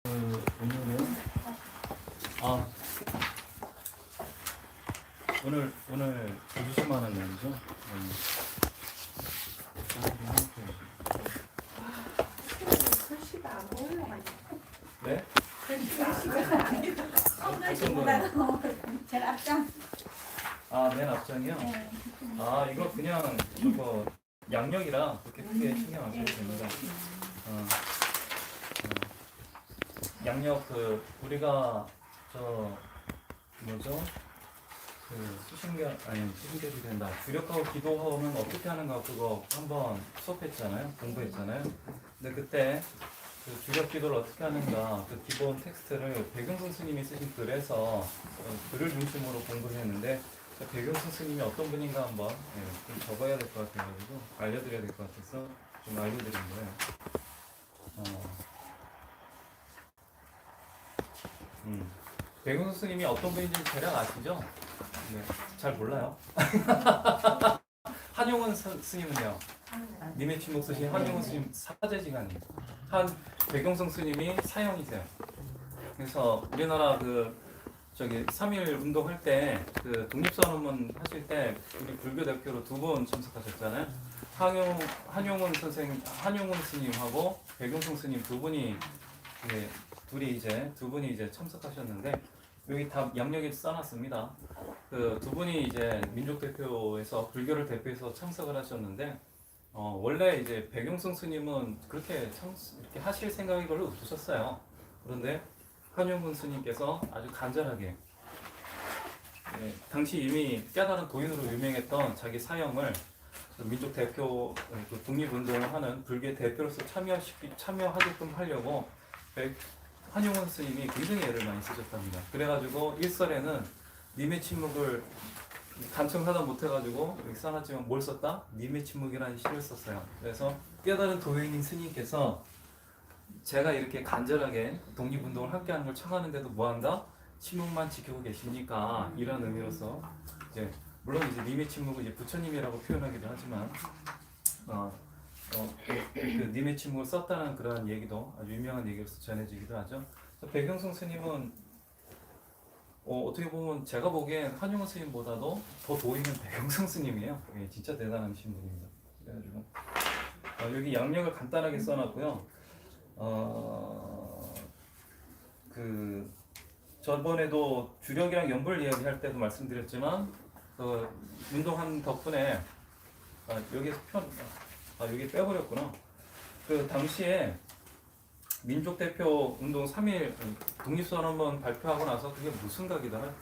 오늘은 아 오늘 20만 원 내죠. 글씨가 안 올라가요. 네? 글씨가 어떤 거요? 제일 앞장. 맨 앞장이요? 네. 이거 그냥 저거 양력이라 그렇게 크게 신경 안 써도 됩니다. 어, 양력 우리가 뭐죠? 수신결이 된다. 주력하고 기도하고는 어떻게 하는가 그거 한번 수업했잖아요. 공부했잖아요. 근데 그때 그 주력 기도를 어떻게 하는가 그 기본 텍스트를 백용승 스님이 쓰신 글에서 글을 중심으로 공부를 했는데 백용승 스님이 어떤 분인가 한번 좀 적어야 될 것 같아가지고 알려드려야 될 것 같아서 좀 알려드린 거예요. 백용승 스님이 어떤 분인지 대략 아시죠? 네, 잘 몰라요. 한용운 스님은요. 님의 침묵 쓰신 한용운 스님 사제지간이에요. 백용성 스님이 사형이세요. 그래서 우리나라 3.1 운동할 때 독립선언문 하실 때 우리 불교 대표로 2분 참석하셨잖아요. 한용운 스님하고 백용성 스님 두 분이 이제 참석하셨는데 여기 다 양력에 써놨습니다. 두 분이 이제 민족 대표에서 불교를 대표해서 참석을 하셨는데 원래 이제 백용승 스님은 그렇게 이렇게 하실 생각이 별로 없으셨어요. 그런데 한용근 스님께서 아주 간절하게 당시 이미 깨달은 도인으로 유명했던 자기 사형을 민족 대표 독립운동을 하는 불교 대표로서 참여하게끔 하려고 한용원 스님이 굉장히 애를 많이 쓰셨답니다. 그래가지고 일설에는 님의 침묵을 간청하다 못해가지고 여기 써놨지만 뭘 썼다? 님의 침묵이라는 시를 썼어요. 그래서 깨달은 도인인 스님께서 제가 이렇게 간절하게 독립운동을 함께하는 걸 청하는데도 뭐한다? 침묵만 지키고 계십니까? 이런 의미로서 물론 이제 님의 침묵을 이제 부처님이라고 표현하기도 하지만 그 님의 침묵을 썼다는 그런 얘기도 아주 유명한 얘기로서 전해지기도 하죠. 백용승 스님은 어떻게 보면 제가 보기엔 한용운 스님보다도 더 도인은 백용승 스님이에요. 진짜 대단한 신분입니다. 그래가지고 여기 양력을 간단하게 써놨고요. 저번에도 주력이랑 연불 이야기할 때도 말씀드렸지만 운동한 덕분에 여기서 여기 빼버렸구나. 당시에 민족 대표 운동 3.1 독립선언문 발표하고 나서 그게 무슨 가게더라?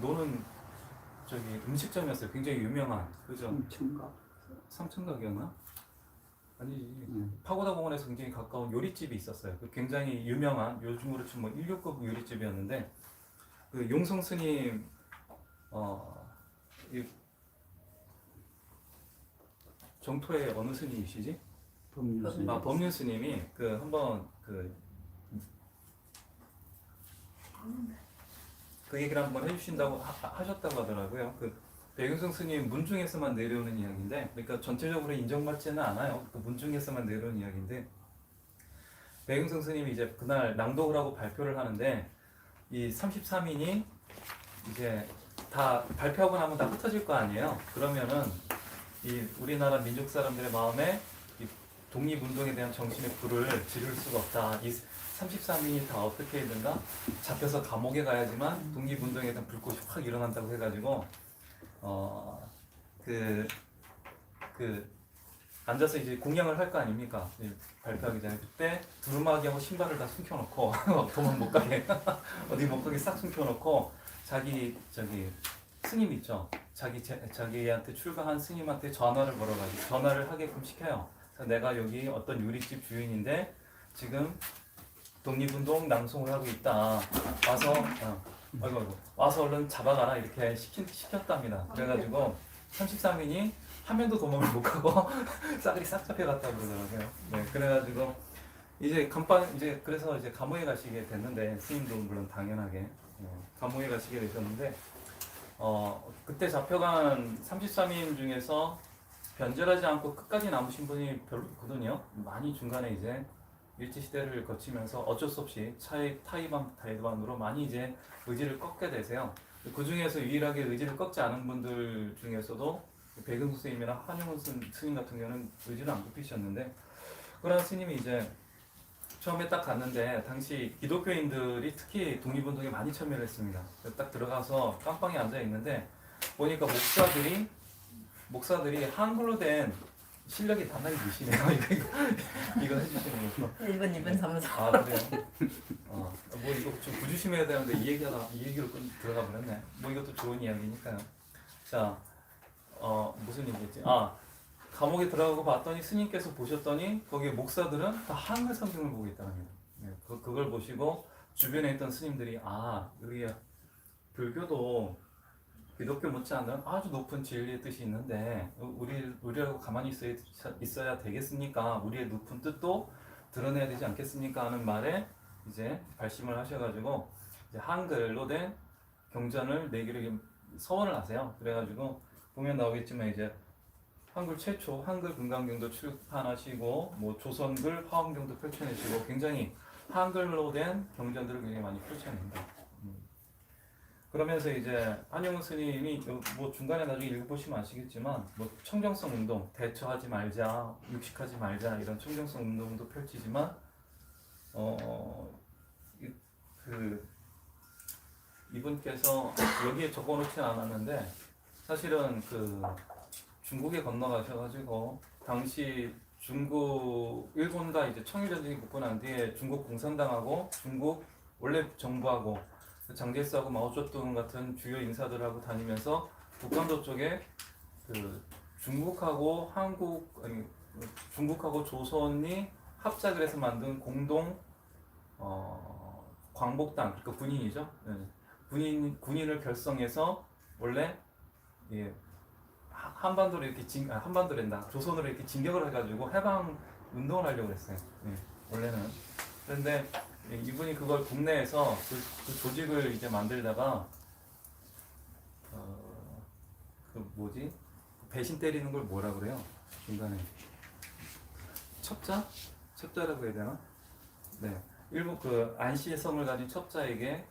노는 음식점이었어요. 굉장히 유명한. 그죠? 삼천각이었나? 아니지. 파고다 공원에서 굉장히 가까운 요리집이 있었어요. 굉장히 유명한 요즘으로 치면 1流급 요리집이었는데 용성 스님 정토의 어느 스님이시지? 법륜 스님이 한번 그 얘기를 한번 해주신다고 하셨다고 하더라고요. 백용성 스님 문중에서만 내려오는 이야기인데, 그러니까 전체적으로 인정받지는 않아요. 문중에서만 내려오는 이야기인데, 백용성 스님이 이제 그날 낭독을 하고 발표를 하는데, 이 33인이 이제 다 발표하고 나면 다 흩어질 거 아니에요. 그러면은 이 우리나라 민족 사람들의 마음에 이 독립운동에 대한 정신의 불을 지를 수가 없다. 이 33인이 다 어떻게 했는가? 잡혀서 감옥에 가야지만 독립운동에 대한 불꽃이 확 일어난다고 해가지고 앉아서 이제 공양을 할 거 아닙니까? 발표하기 전에 그때 두루마기하고 신발을 다 숨겨놓고 도망 못 가게 어디 못 가게 싹 숨겨놓고 자기 스님 있죠? 자기한테 출가한 스님한테 전화를 걸어가지고 전화를 하게끔 시켜요. 그래서 내가 여기 어떤 요리집 주인인데 지금 독립운동 낭송을 하고 있다. 와서 얼른 잡아가라 이렇게 시켰답니다. 그래가지고 33인이 한 명도 도망을 못 가고 싸그리 싹 잡혀갔다고 그러더라고요. 네, 그래가지고 그래서 이제 감옥에 가시게 됐는데 스님도 물론 당연하게 감옥에 가시게 되셨는데 그때 잡혀간 33인 중에서 변절하지 않고 끝까지 남으신 분이 별로 없거든요. 많이 중간에 이제 일제시대를 거치면서 어쩔 수 없이 타이반으로 많이 이제 의지를 꺾게 되세요. 그 중에서 유일하게 의지를 꺾지 않은 분들 중에서도 백은수 스님이나 한용운 스님 같은 경우는 의지를 안 굽히셨는데, 그런 스님이 이제 처음에 딱 갔는데 당시 기독교인들이 특히 독립운동에 많이 참여를 했습니다. 딱 들어가서 깜빵에 앉아 있는데 보니까 목사들이 한글로 된 실력이 단단히 느시네요. 이거 해주시는 거죠. 1번, 2번, 3번, 4번. 아 그래요? 뭐 이거 좀 부주심해야 되는데 이 얘기로 들어가 버렸네. 뭐 이것도 좋은 이야기니까요. 자, 무슨 얘기였지? 감옥에 들어가고 봤더니 스님께서 보셨더니 거기 목사들은 다 한글 성경을 보고 있답니다. 네, 그걸 보시고 주변에 있던 스님들이 여기 불교도 기독교 못지않은 아주 높은 진리의 뜻이 있는데 우리라고 가만히 있어야 되겠습니까? 우리의 높은 뜻도 드러내야 되지 않겠습니까? 하는 말에 이제 발심을 하셔가지고 이제 한글로 된 경전을 내기로 서원을 하세요. 그래가지고 보면 나오겠지만 이제 한글 최초 한글 금강경도 출판하시고 뭐 조선글 화엄경도 펼쳐내시고 굉장히 한글로 된 경전들을 굉장히 많이 펼쳐냅니다. 그러면서 이제 한용운 스님이 뭐 중간에 나중에 읽어보시면 아시겠지만 뭐 청정성 운동, 대처하지 말자, 육식하지 말자 이런 청정성 운동도 펼치지만 이분께서 여기에 적어놓지는 않았는데 사실은 중국에 건너가셔가지고 당시 일본과 이제 청일전쟁이 붙고 난 뒤에 중국 공산당하고 중국 원래 정부하고 장제스하고 마오쩌둥 같은 주요 인사들하고 다니면서 북한도 쪽에 중국하고 조선이 합작을 해서 만든 공동 광복당, 그러니까 군인이죠. 군인을 결성해서 원래 조선으로 이렇게 진격을 해가지고 해방 운동을 하려고 했어요. 원래는. 그런데 이분이 그걸 국내에서 그 조직을 이제 만들다가 배신 때리는 걸 뭐라 그래요? 중간에 첩자라고 해야 되나? 네. 일본 안시의 성을 가진 첩자에게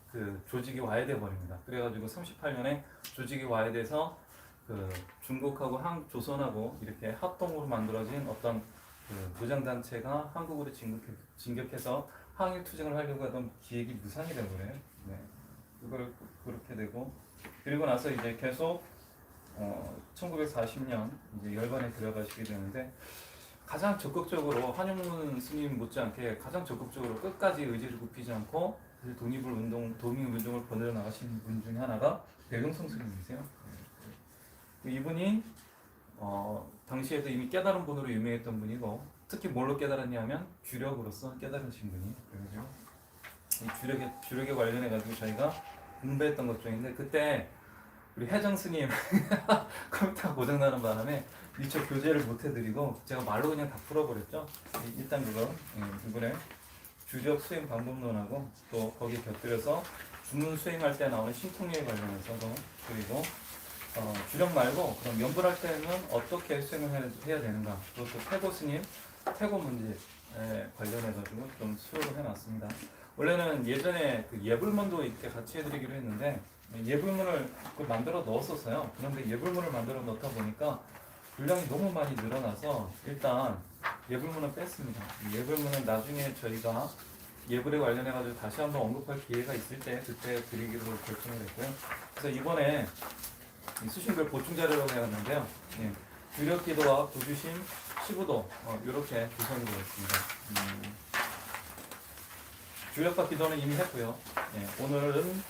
조직이 와해돼 버립니다. 그래가지고 38년에 조직이 와해돼서 중국하고 조선하고 이렇게 합동으로 만들어진 어떤 무장단체가 한국으로 진격해서 항일 투쟁을 하려고 하던 기획이 무산이 되버려요. 네. 그걸 그렇게 되고 그리고 나서 이제 계속 1940년 이제 열반에 들어가시게 되는데 가장 적극적으로 한용운 스님 못지않게 가장 적극적으로 끝까지 의지를 굽히지 않고 독립운동을 번져 나가신 분 중에 하나가 백영성 스님이세요. 이분이 당시에도 이미 깨달은 분으로 유명했던 분이고 특히 뭘로 깨달았냐면 주력으로서 깨달으신 분이 그래가지고 이 주력에 관련해 가지고 저희가 공부했던 것 중인데 그때 우리 혜정 스님 컴퓨터가 고장나는 바람에 미처 교재를 못 해드리고 제가 말로 그냥 다 풀어버렸죠. 일단 이번에 주력 수행 방법론하고 또 거기에 곁들여서 주문 수행할 때 나오는 신통력에 관련해서도 그리고 주력 말고 그럼 연불할 때는 어떻게 수행을 해야 되는가 그것도 태고 스님 태고 문제에 관련해가지고 좀 수업을 해놨습니다. 원래는 예전에 예불문도 이렇게 같이 해드리기로 했는데 예불문을 만들어 넣었었어요. 그런데 예불문을 만들어 넣다 보니까 분량이 너무 많이 늘어나서 일단 예불문은 뺐습니다. 예불문은 나중에 저희가 예불에 관련해가지고 다시 한번 언급할 기회가 있을 때 그때 드리기로 결정을 했고요. 그래서 이번에 수신별 보충 자료라고 해놨는데요. 주력기도와 부주심, 시부도 이렇게 구성이 되어 있습니다. 주력과 기도는 이미 했고요. 오늘은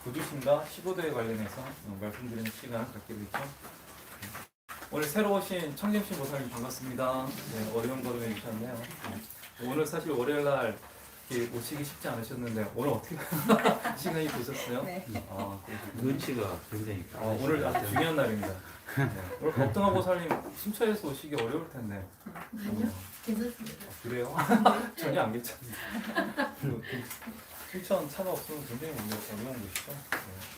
부주심과 시부도에 관련해서 말씀드리는 시간을 갖기로 했죠. 오늘 새로 오신 청림신 보살님 반갑습니다. 어려운 걸음 해주셨네요. 오늘 사실 월요일날 오시기 쉽지 않으셨는데 오늘 어떻게 시간이 되셨어요? 네. 눈치가 굉장히 오늘 아주 중요한 날입니다. 오늘 법등하 보살님 순천에서 오시기 어려울 텐데. 괜찮습니다. 그래요? 전혀 안 괜찮습니다. 순천 차가 없으면 굉장히 어려운 곳이죠.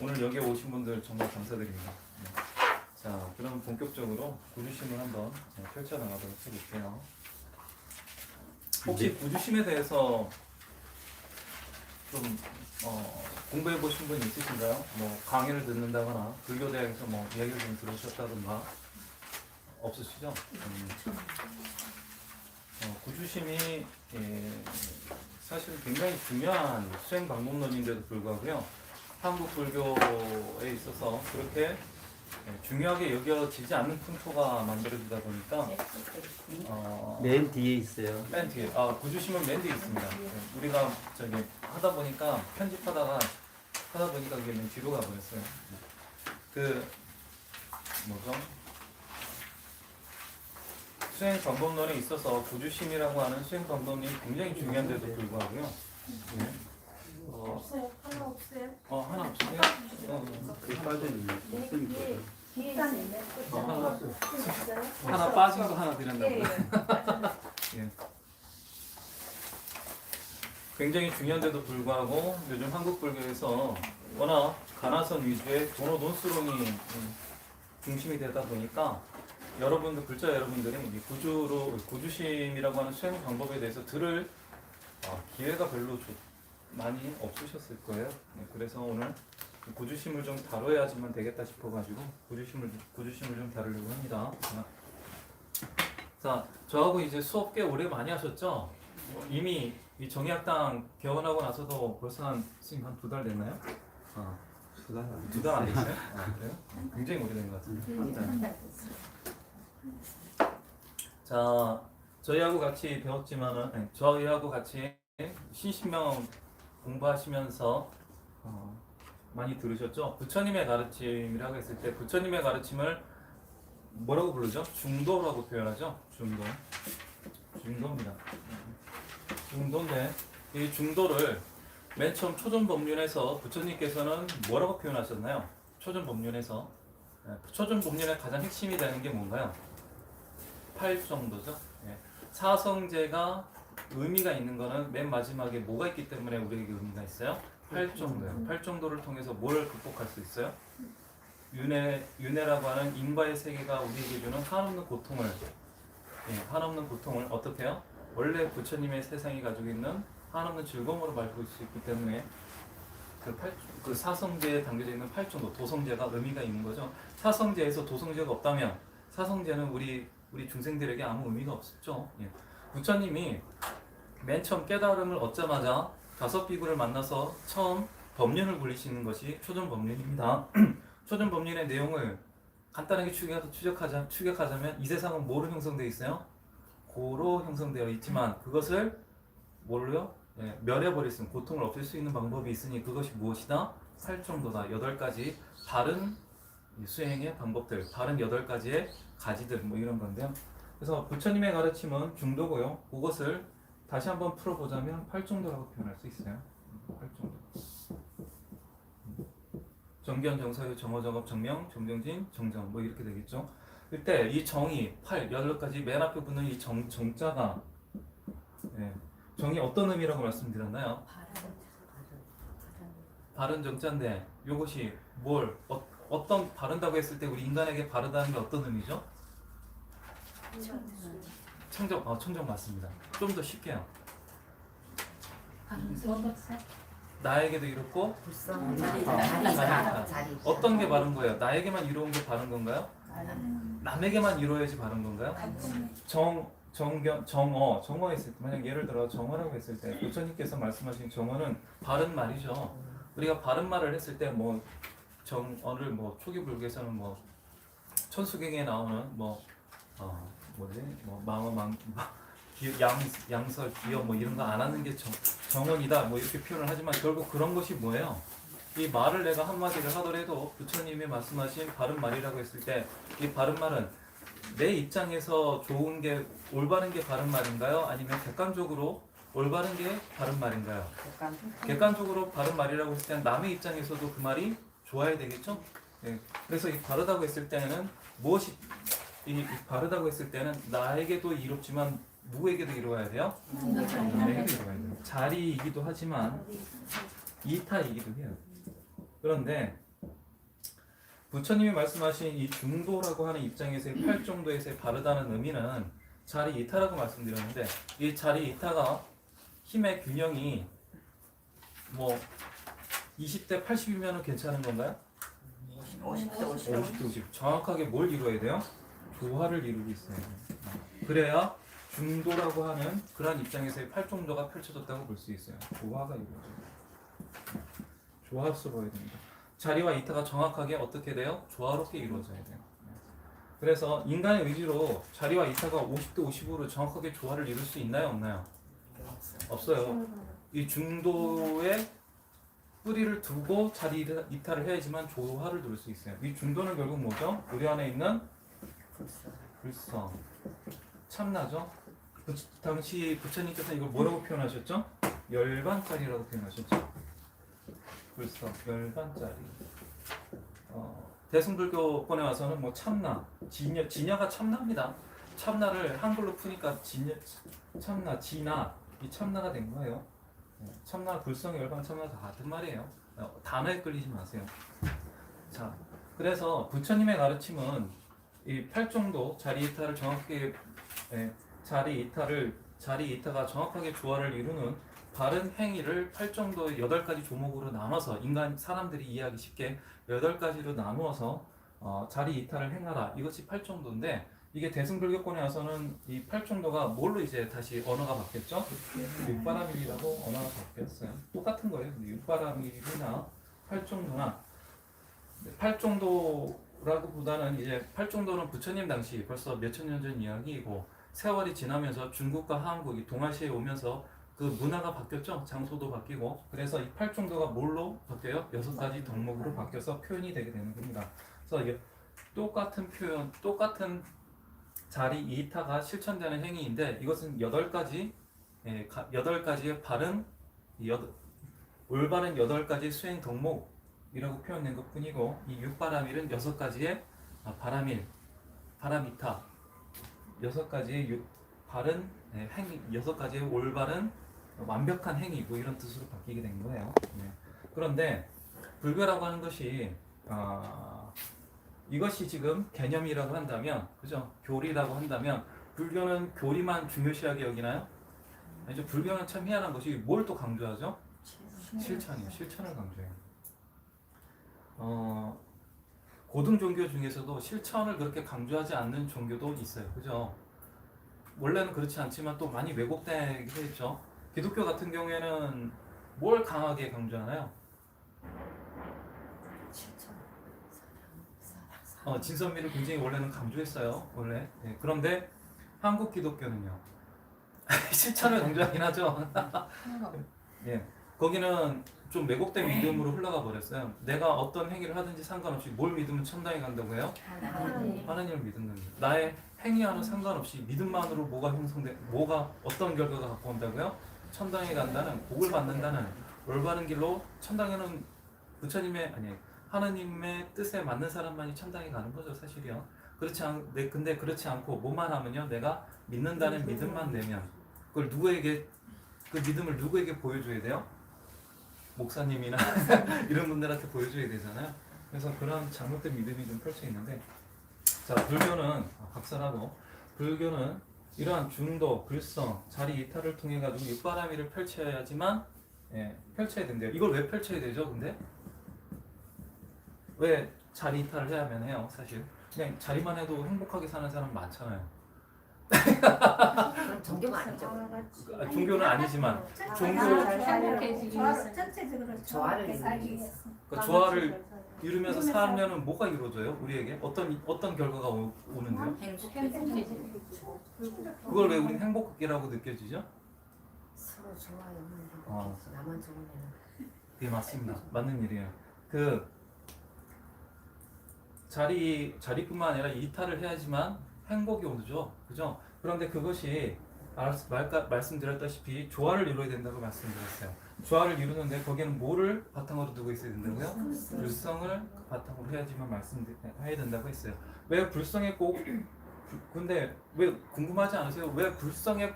오늘 여기에 오신 분들 정말 감사드립니다. 자, 그럼 본격적으로 구주심을 한번 펼쳐나가도록 해볼게요. 혹시 구주심에 대해서 좀 공부해 보신 분 있으신가요? 뭐 강의를 듣는다거나 불교대학에서 뭐 이야기를 좀 들으셨다든가 없으시죠? 구주심이 사실 굉장히 중요한 수행 방법론인데도 불구하고요. 한국 불교에 있어서 그렇게 중요하게 여겨지지 않는 풍토가 만들어지다 보니까 맨 뒤에 있어요. 맨 뒤에 구주심은 맨 뒤에 있습니다. 우리가 저기 하다 보니까 편집하다가 하다 보니까 그게 맨 뒤로 가버렸어요. 그 뭐죠? 수행 방법론에 있어서 구주심이라고 하는 수행 방법이 굉장히 중요한데도 불구하고요. 네. 없어요. 하나 없어요. 하나 없으세요? 그 빠져있는 없으니까. 뒤에 있는데. 하나 빠진 거 하나 드렸나 예. 보다. 예. 굉장히 중요한데도 불구하고 요즘 한국 불교에서 워낙 가나선 위주의 돈오 돈수론이 중심이 되다 보니까 여러분들 불자 여러분들이 이 구주심이라고 하는 수행 방법에 대해서 들을 기회가 별로 많이 없으셨을 거예요. 네, 그래서 오늘 구주심을 좀 다뤄야지만 되겠다 싶어가지고 구주심을 좀 다루려고 합니다. 자, 저하고 이제 수업 꽤 오래 많이 하셨죠? 이미 이 정의학당 개원하고 나서도 벌써 한 두 달 됐나요? 두 달 안 됐어요? 그래요? 굉장히 오래된 것 같은데. 자, 저희하고 같이 배웠지만은 저희하고 같이 신신명 공부하시면서 많이 들으셨죠? 부처님의 가르침이라고 했을 때 부처님의 가르침을 뭐라고 부르죠? 중도라고 표현하죠? 중도입니다. 중도인데 이 중도를 맨 처음 초전법륜에서 부처님께서는 뭐라고 표현하셨나요? 초전법륜에서 초전법륜의 가장 핵심이 되는 게 뭔가요? 8정도죠. 사성제가 의미가 있는 거는 맨 마지막에 뭐가 있기 때문에 우리에게 의미가 있어요? 8정도예요. 8정도를 통해서 뭘 극복할 수 있어요? 윤회라고 하는 인과의 세계가 우리에게 주는 한없는 고통을 한없는 고통을 어떻게 해요? 원래 부처님의 세상이 가지고 있는 한없는 즐거움으로 바꿀 수 있기 때문에 그 사성제에 담겨져 있는 8정도 도성제가 의미가 있는 거죠. 사성제에서 도성제가 없다면 사성제는 우리 중생들에게 아무 의미가 없었죠. 부처님이 맨 처음 깨달음을 얻자마자 5비구를 만나서 처음 법륜을 굴리시는 것이 초전법륜입니다. 초전법륜의 내용을 간단하게 추격하자면 이 세상은 뭐로 형성되어 있어요? 고로 형성되어 있지만 그것을 뭘로요? 멸해버릴 수 있는 고통을 없앨 수 있는 방법이 있으니 그것이 무엇이다? 8정도다. 8가지 다른 수행의 방법들, 다른 8가지의 가지들 뭐 이런 건데요. 그래서 부처님의 가르침은 중도고요. 그것을 다시 한번 풀어보자면 8정도라고 표현할 수 있어요. 8정도. 정견, 정사유, 정어정업, 정명, 정정진, 정정 뭐 이렇게 되겠죠. 그때 이 정이 8가지 맨 앞에 붙는 이 정자가 정이 어떤 의미라고 말씀드렸나요? 바른 정자인데 이것이 어떤 바른다고 했을 때 우리 인간에게 바르다는 게 어떤 의미죠? 청정 맞습니다. 좀 더 쉽게요. 나에게도 이렇고 어떤 게 바른 거예요? 나에게만 이루어온 게 바른 건가요? 남에게만 이루어야지 바른 건가요? 정어 했을 때 만약 예를 들어 정어라고 했을 때 부처님께서 말씀하신 정어는 바른 말이죠. 우리가 바른 말을 했을 때 뭐 정어를 뭐 초기 불교에서는 뭐 천수경에 나오는 양설 기여 뭐 이런 거 안 하는 게 정언이다 뭐 이렇게 표현을 하지만 결국 그런 것이 뭐예요? 이 말을 내가 한마디를 하더라도 부처님이 말씀하신 바른 말이라고 했을 때 이 바른 말은 내 입장에서 좋은 게 올바른 게 바른 말인가요? 아니면 객관적으로 올바른 게 바른 말인가요? 객관적으로 바른 말이라고 했을 때는 남의 입장에서도 그 말이 좋아야 되겠죠? 그래서 이 바르다고 했을 때는 무엇이 이 바르다고 했을 때는 나에게도 이롭지만 누구에게도 이루어야 돼요? 나에게도 이루어야 돼요. 자리이기도 하지만 이타이기도 해요. 그런데 부처님이 말씀하신 이 중도라고 하는 입장에서의 8정도에서의 바르다는 의미는 자리 이타라고 말씀드렸는데 이 자리 이타가 힘의 균형이 뭐 20대 80이면 괜찮은 건가요? 50대 50대 50. 정확하게 뭘 이루어야 돼요? 조화를 이루고 있어요. 그래야 중도라고 하는 그런 입장에서의 팔중도가 펼쳐졌다고 볼 수 있어요. 조화가 이루어져요. 조화스러워야 됩니다. 자리와 이타가 정확하게 어떻게 돼요? 조화롭게 이루어져야 돼요. 그래서 인간의 의지로 자리와 이타가 50대 50으로 정확하게 조화를 이룰 수 있나요? 없나요? 없어요. 이 중도에 뿌리를 두고 자리 이타를 해야지만 조화를 누릴 수 있어요. 이 중도는 결국 뭐죠? 우리 안에 있는 불성, 참나죠? 당시 부처님께서 이걸 뭐라고 표현하셨죠? 열반짜리라고 표현하셨죠? 불성, 열반짜리. 대승불교권에 와서는 뭐 참나, 진여가 참나입니다. 참나를 한글로 푸니까 참나, 진나, 이 참나가 된 거예요. 참나, 불성, 열반, 참나 다 같은 말이에요. 단어에 끌리지 마세요. 자, 그래서 부처님의 가르침은 이 팔정도 자리 이타를 정확하게 자리 이타가 정확하게 조화를 이루는 바른 행위를 팔정도의 8가지 조목으로 나눠서 사람들이 이해하기 쉽게 8가지로 나누어서 자리 이타를 행하라. 이것이 팔정도인데 이게 대승불교권에 와서는 이 팔정도가 뭘로 이제 다시 언어가 바뀌었죠? 육바라밀이라고 언어가 바뀌었어요. 똑같은 거예요. 근데 육바라밀이나 팔정도나 팔정도라고보다는 이제 팔정도는 부처님 당시 벌써 몇천 년 전 이야기이고 세월이 지나면서 중국과 한국이 동아시아에 오면서 그 문화가 바뀌었죠. 장소도 바뀌고 그래서 이 팔정도가 뭘로 바뀌어요? 6가지 덕목으로 바뀌어서 표현이 되게 되는 겁니다. 그래서 똑같은 표현, 똑같은 자리 이타가 실천되는 행위인데 이것은 8가지의 바른 올바른 8가지 수행 덕목이라고 표현된 것 뿐이고 이 육바라밀은 6가지의 바라미타 6가지의 바른 행위 6가지의 올바른 완벽한 행위 뭐 이런 뜻으로 바뀌게 된 거예요. 그런데 불교라고 하는 것이 이것이 지금 개념이라고 한다면, 그죠? 교리라고 한다면, 불교는 교리만 중요시하게 여기나요? 아니죠. 불교는 참 희한한 것이 뭘 또 강조하죠? 실천이요. 실천을 강조해요. 고등 종교 중에서도 실천을 그렇게 강조하지 않는 종교도 있어요. 그죠? 원래는 그렇지 않지만 또 많이 왜곡되게 했죠. 기독교 같은 경우에는 뭘 강하게 강조하나요? 진선미를 굉장히 원래는 강조했어요. 원래. 그런데 한국 기독교는요. 실천을 강조하긴 하죠. 거기는 좀 왜곡된 믿음으로 흘러가 버렸어요. 내가 어떤 행위를 하든지 상관없이 뭘 믿으면 천당에 간다고 해요? 하나님을 믿는 겁니다. 나의 행위와는 상관없이 믿음만으로 뭐가 어떤 결과가 갖고 온다고요? 천당에 간다는, 복을 받는다는 올바른 길로 천당에는 하나님의 뜻에 맞는 사람만이 천당에 가는 거죠, 사실이요. 근데 그렇지 않고 뭐만 하면요, 내가 믿는다는 믿음만 내면 그 믿음을 누구에게 보여줘야 돼요? 목사님이나 이런 분들한테 보여줘야 되잖아요. 그래서 그런 잘못된 믿음이 좀 펼쳐 있는데, 자, 박사라고 불교는 이러한 중도, 불성, 자리 이타를 통해 가지고 육바라밀을 펼쳐야 된대요. 이걸 왜 펼쳐야 되죠? 근데 왜 자리 이탈을 해야만 해요? 사실 그냥 자리만 해도 행복하게 사는 사람 많잖아요. 그건 종교가 아니죠. 종교는 아니지만 전체적으로 조화를 살기 위해서. 그러니까 조화를 이루면서 살려면 뭐가 이루어져요? 우리에게 어떤 결과가 오는데요? 그걸 왜 우리는 행복이라고 느껴지죠? 서로 좋아요. 나만 좋으면. 네, 맞습니다. 맞는 일이에요. 자리뿐만 아니라 이탈을 해야지만 행복이 오죠. 그죠? 그런데 그것이 말씀드렸다시피 조화를 이루어야 된다고 말씀드렸어요. 조화를 이루는데 거기에는 뭐를 바탕으로 두고 있어야 된다고요? 불성을 바탕으로 해야지만 해야 된다고 했어요. 왜 불성에 근데 왜 궁금하지 않으세요? 왜 불성에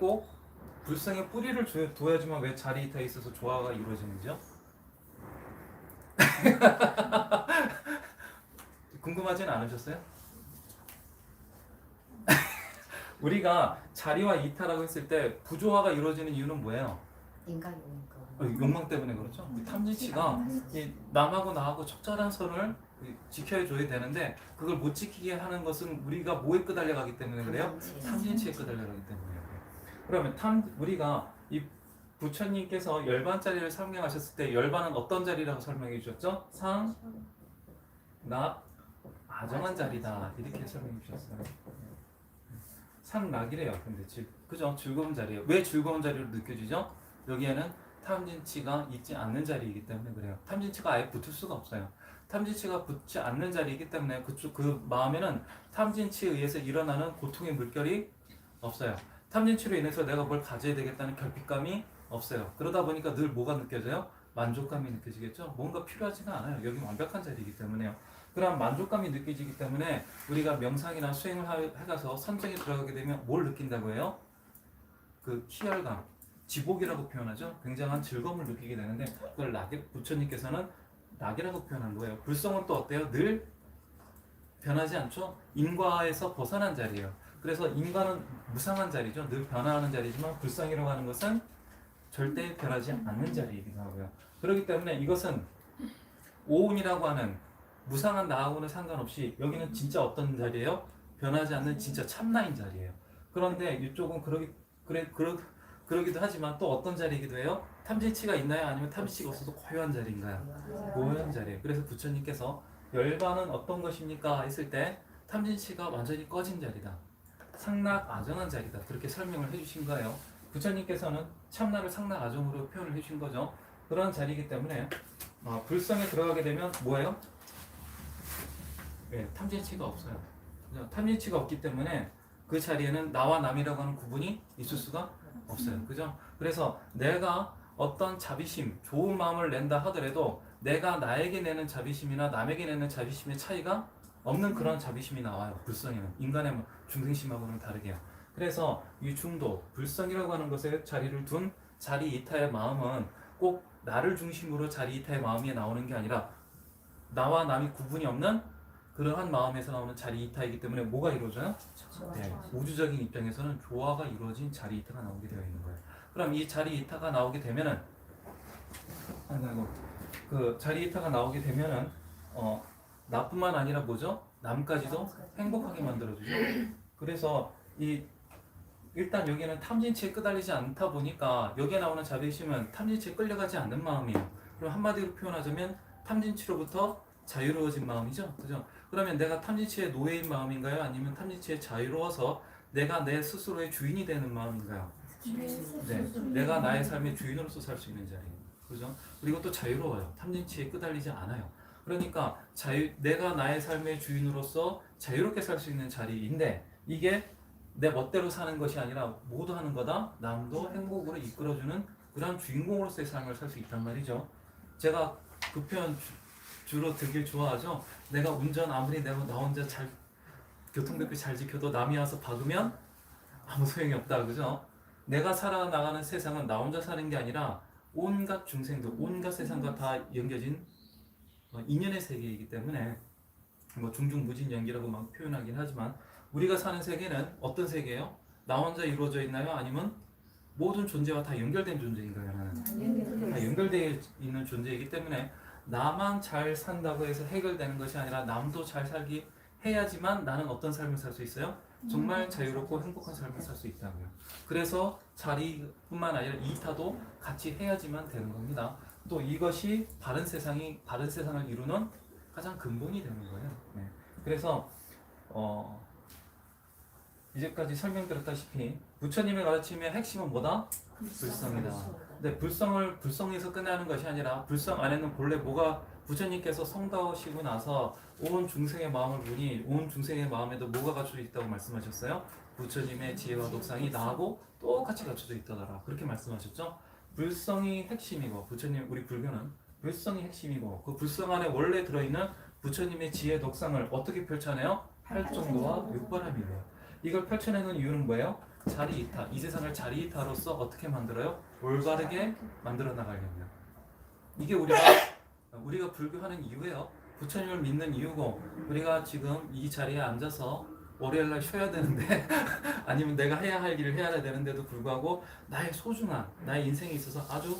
불성의 뿌리를 둬야지만 왜 자리 이타에 있어서 조화가 이루어지는지요? 궁금하진 않으셨어요? 우리가 자리와 이타라고 했을 때 부조화가 이루어지는 이유는 뭐예요? 인간이니까. 욕망 때문에 그렇죠. 이 탐진치가 이 남하고 나하고 적절한 선을 지켜줘야 되는데 그걸 못 지키게 하는 것은 우리가 뭐에 끄달려 가기 때문에 그래요? 탐진치에 끄달려 가기 때문에 그래요. 그러면 우리가 이 부처님께서 열반자리를 설명하셨을 때 열반은 어떤 자리라고 설명해 주셨죠? 상, 낙, 아정한 자리다 이렇게 설명해 주셨어요. 상락이래요. 근데 그죠? 즐거운 자리예요. 왜 즐거운 자리로 느껴지죠? 여기에는 탐진치가 있지 않는 자리이기 때문에 그래요. 탐진치가 아예 붙을 수가 없어요. 탐진치가 붙지 않는 자리이기 때문에 그 마음에는 탐진치에 의해서 일어나는 고통의 물결이 없어요. 탐진치로 인해서 내가 뭘 가져야 되겠다는 결핍감이 없어요. 그러다 보니까 늘 뭐가 느껴져요? 만족감이 느껴지겠죠? 뭔가 필요하지가 않아요. 여기 완벽한 자리이기 때문에요. 그런 만족감이 느껴지기 때문에 우리가 명상이나 수행을 해가서 선정에 들어가게 되면 뭘 느낀다고 해요? 그 희열감, 지복이라고 표현하죠. 굉장한 즐거움을 느끼게 되는데 그걸 부처님께서는 낙이라고 표현한 거예요. 불성은 또 어때요? 늘 변하지 않죠? 인과에서 벗어난 자리예요. 그래서 인과는 무상한 자리죠. 늘 변화하는 자리지만 불성이라고 하는 것은 절대 변하지 않는 자리이기도 하고요. 그렇기 때문에 이것은 오운이라고 하는 무상한 나하고는 상관없이 여기는 진짜 어떤 자리예요? 변하지 않는 진짜 참나인 자리예요. 그런데 이쪽은 그러기도 하지만 또 어떤 자리이기도 해요? 탐진치가 있나요? 아니면 탐진치가 없어도 고요한 자리인가요? 고요한 자리예요. 그래서 부처님께서 열반은 어떤 것입니까? 했을 때 탐진치가 완전히 꺼진 자리다. 상락 아정한 자리다. 그렇게 설명을 해주신 거예요. 부처님께서는 참나를 상락 아정으로 표현을 해주신 거죠. 그런 자리이기 때문에 불성에 들어가게 되면 뭐예요? 네, 탐진치가 없어요. 탐진치가 없기 때문에 그 자리에는 나와 남이라고 하는 구분이 있을 수가 없어요. 그죠? 그래서 내가 어떤 자비심, 좋은 마음을 낸다 하더라도 내가 나에게 내는 자비심이나 남에게 내는 자비심의 차이가 없는 그런 자비심이 나와요. 불성에는. 인간의 중생심하고는 다르게요. 그래서 이 중도, 불성이라고 하는 것에 자리를 둔 자리 이타의 마음은 꼭 나를 중심으로 자리 이타의 마음이 나오는 게 아니라 나와 남이 구분이 없는 그러한 마음에서 나오는 자리 이타이기 때문에 뭐가 이루어져요? 네, 우주적인 입장에서는 조화가 이루어진 자리 이타가 나오게 되어 있는 거예요. 그럼 이 자리 이타가 나오게 되면은 그 자리 이타가 나오게 되면은 나뿐만 아니라 뭐죠? 남까지도 행복하게 만들어주죠. 그래서 일단 여기는 탐진치에 끄달리지 않다 보니까 여기에 나오는 자비심은 탐진치에 끌려가지 않는 마음이에요. 그럼 한마디로 표현하자면 탐진치로부터 자유로워진 마음이죠. 그죠? 그러면 내가 탐진치의 노예인 마음인가요? 아니면 탐진치에 자유로워서 내가 내 스스로의 주인이 되는 마음인가요? 네, 내가 나의 삶의 주인으로서 살 수 있는 자리예요. 그죠? 그리고 또 자유로워요. 탐진치에 끄달리지 않아요. 그러니까 내가 나의 삶의 주인으로서 자유롭게 살 수 있는 자리인데 이게 내 멋대로 사는 것이 아니라 모두 하는 거다. 남도 행복으로 이끌어주는 그런 주인공으로서의 삶을 살 수 있단 말이죠. 제가 그 표현 주로 되게 좋아하죠. 내가 운전 아무리 나 혼자 교통법규 잘 지켜도 남이 와서 박으면 아무 소용이 없다. 그죠? 내가 살아나가는 세상은 나 혼자 사는 게 아니라 온갖 중생들, 온갖 세상과 다 연결진 인연의 세계이기 때문에 중중무진 연기라고 막 표현하긴 하지만 우리가 사는 세계는 어떤 세계예요? 나 혼자 이루어져 있나요? 아니면 모든 존재와 다 연결된 존재인가요? 다 연결되어 있는 존재이기 때문에 나만 잘 산다고 해서 해결되는 것이 아니라 남도 잘 살기 해야지만 나는 어떤 삶을 살 수 있어요? 정말 자유롭고 행복한 삶을 살 수 있다고요. 그래서 자리뿐만 아니라 이타도 같이 해야지만 되는 겁니다. 또 이것이 바른 세상을 이루는 가장 근본이 되는 거예요. 네. 그래서 이제까지 설명드렸다시피 부처님의 가르침의 핵심은 뭐다? 불성이다. 근데 불성에서 끝나는 것이 아니라 불성 안에는 본래 뭐가 부처님께서 성다오시고 나서 온 중생의 마음을 보니 온 중생의 마음에도 뭐가 갖춰져 있다고 말씀하셨어요? 부처님의 지혜와 독상이 나하고 똑같이 갖춰져 있다더라. 그렇게 말씀하셨죠? 불성이 핵심이고 부처님 우리 불교는 불성이 핵심이고 그 불성 안에 원래 들어있는 부처님의 지혜 독상을 어떻게 펼쳐내요? 팔정도와 육바람이래요. 이걸 펼쳐내는 이유는 뭐예요? 자리이타. 이 세상을 자리이타로서 어떻게 만들어요? 올바르게 만들어 나가려고요. 이게 우리가 불교하는 이유예요. 부처님을 믿는 이유고 우리가 지금 이 자리에 앉아서 월요일날 쉬어야 되는데 아니면 내가 해야 할 일을 해야 되는데도 불구하고 나의 소중한 나의 인생에 있어서 아주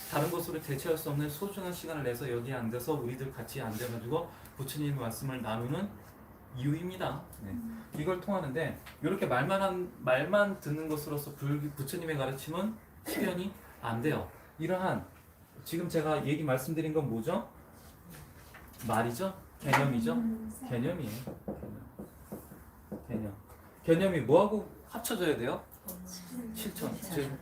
다른 것으로 대체할 수 없는 소중한 시간을 내서 여기에 앉아서 우리들 같이 앉아가지고 부처님의 말씀을 나누는 이유입니다. 네. 이걸 통하는데 이렇게 말만 듣는 것으로서 부처님의 가르침은 실현이 안 돼요. 이러한 지금 제가 말씀드린 건 뭐죠? 말이죠? 개념이죠? 개념이에요. 개념이 뭐하고 합쳐져야 돼요? 실천. 즉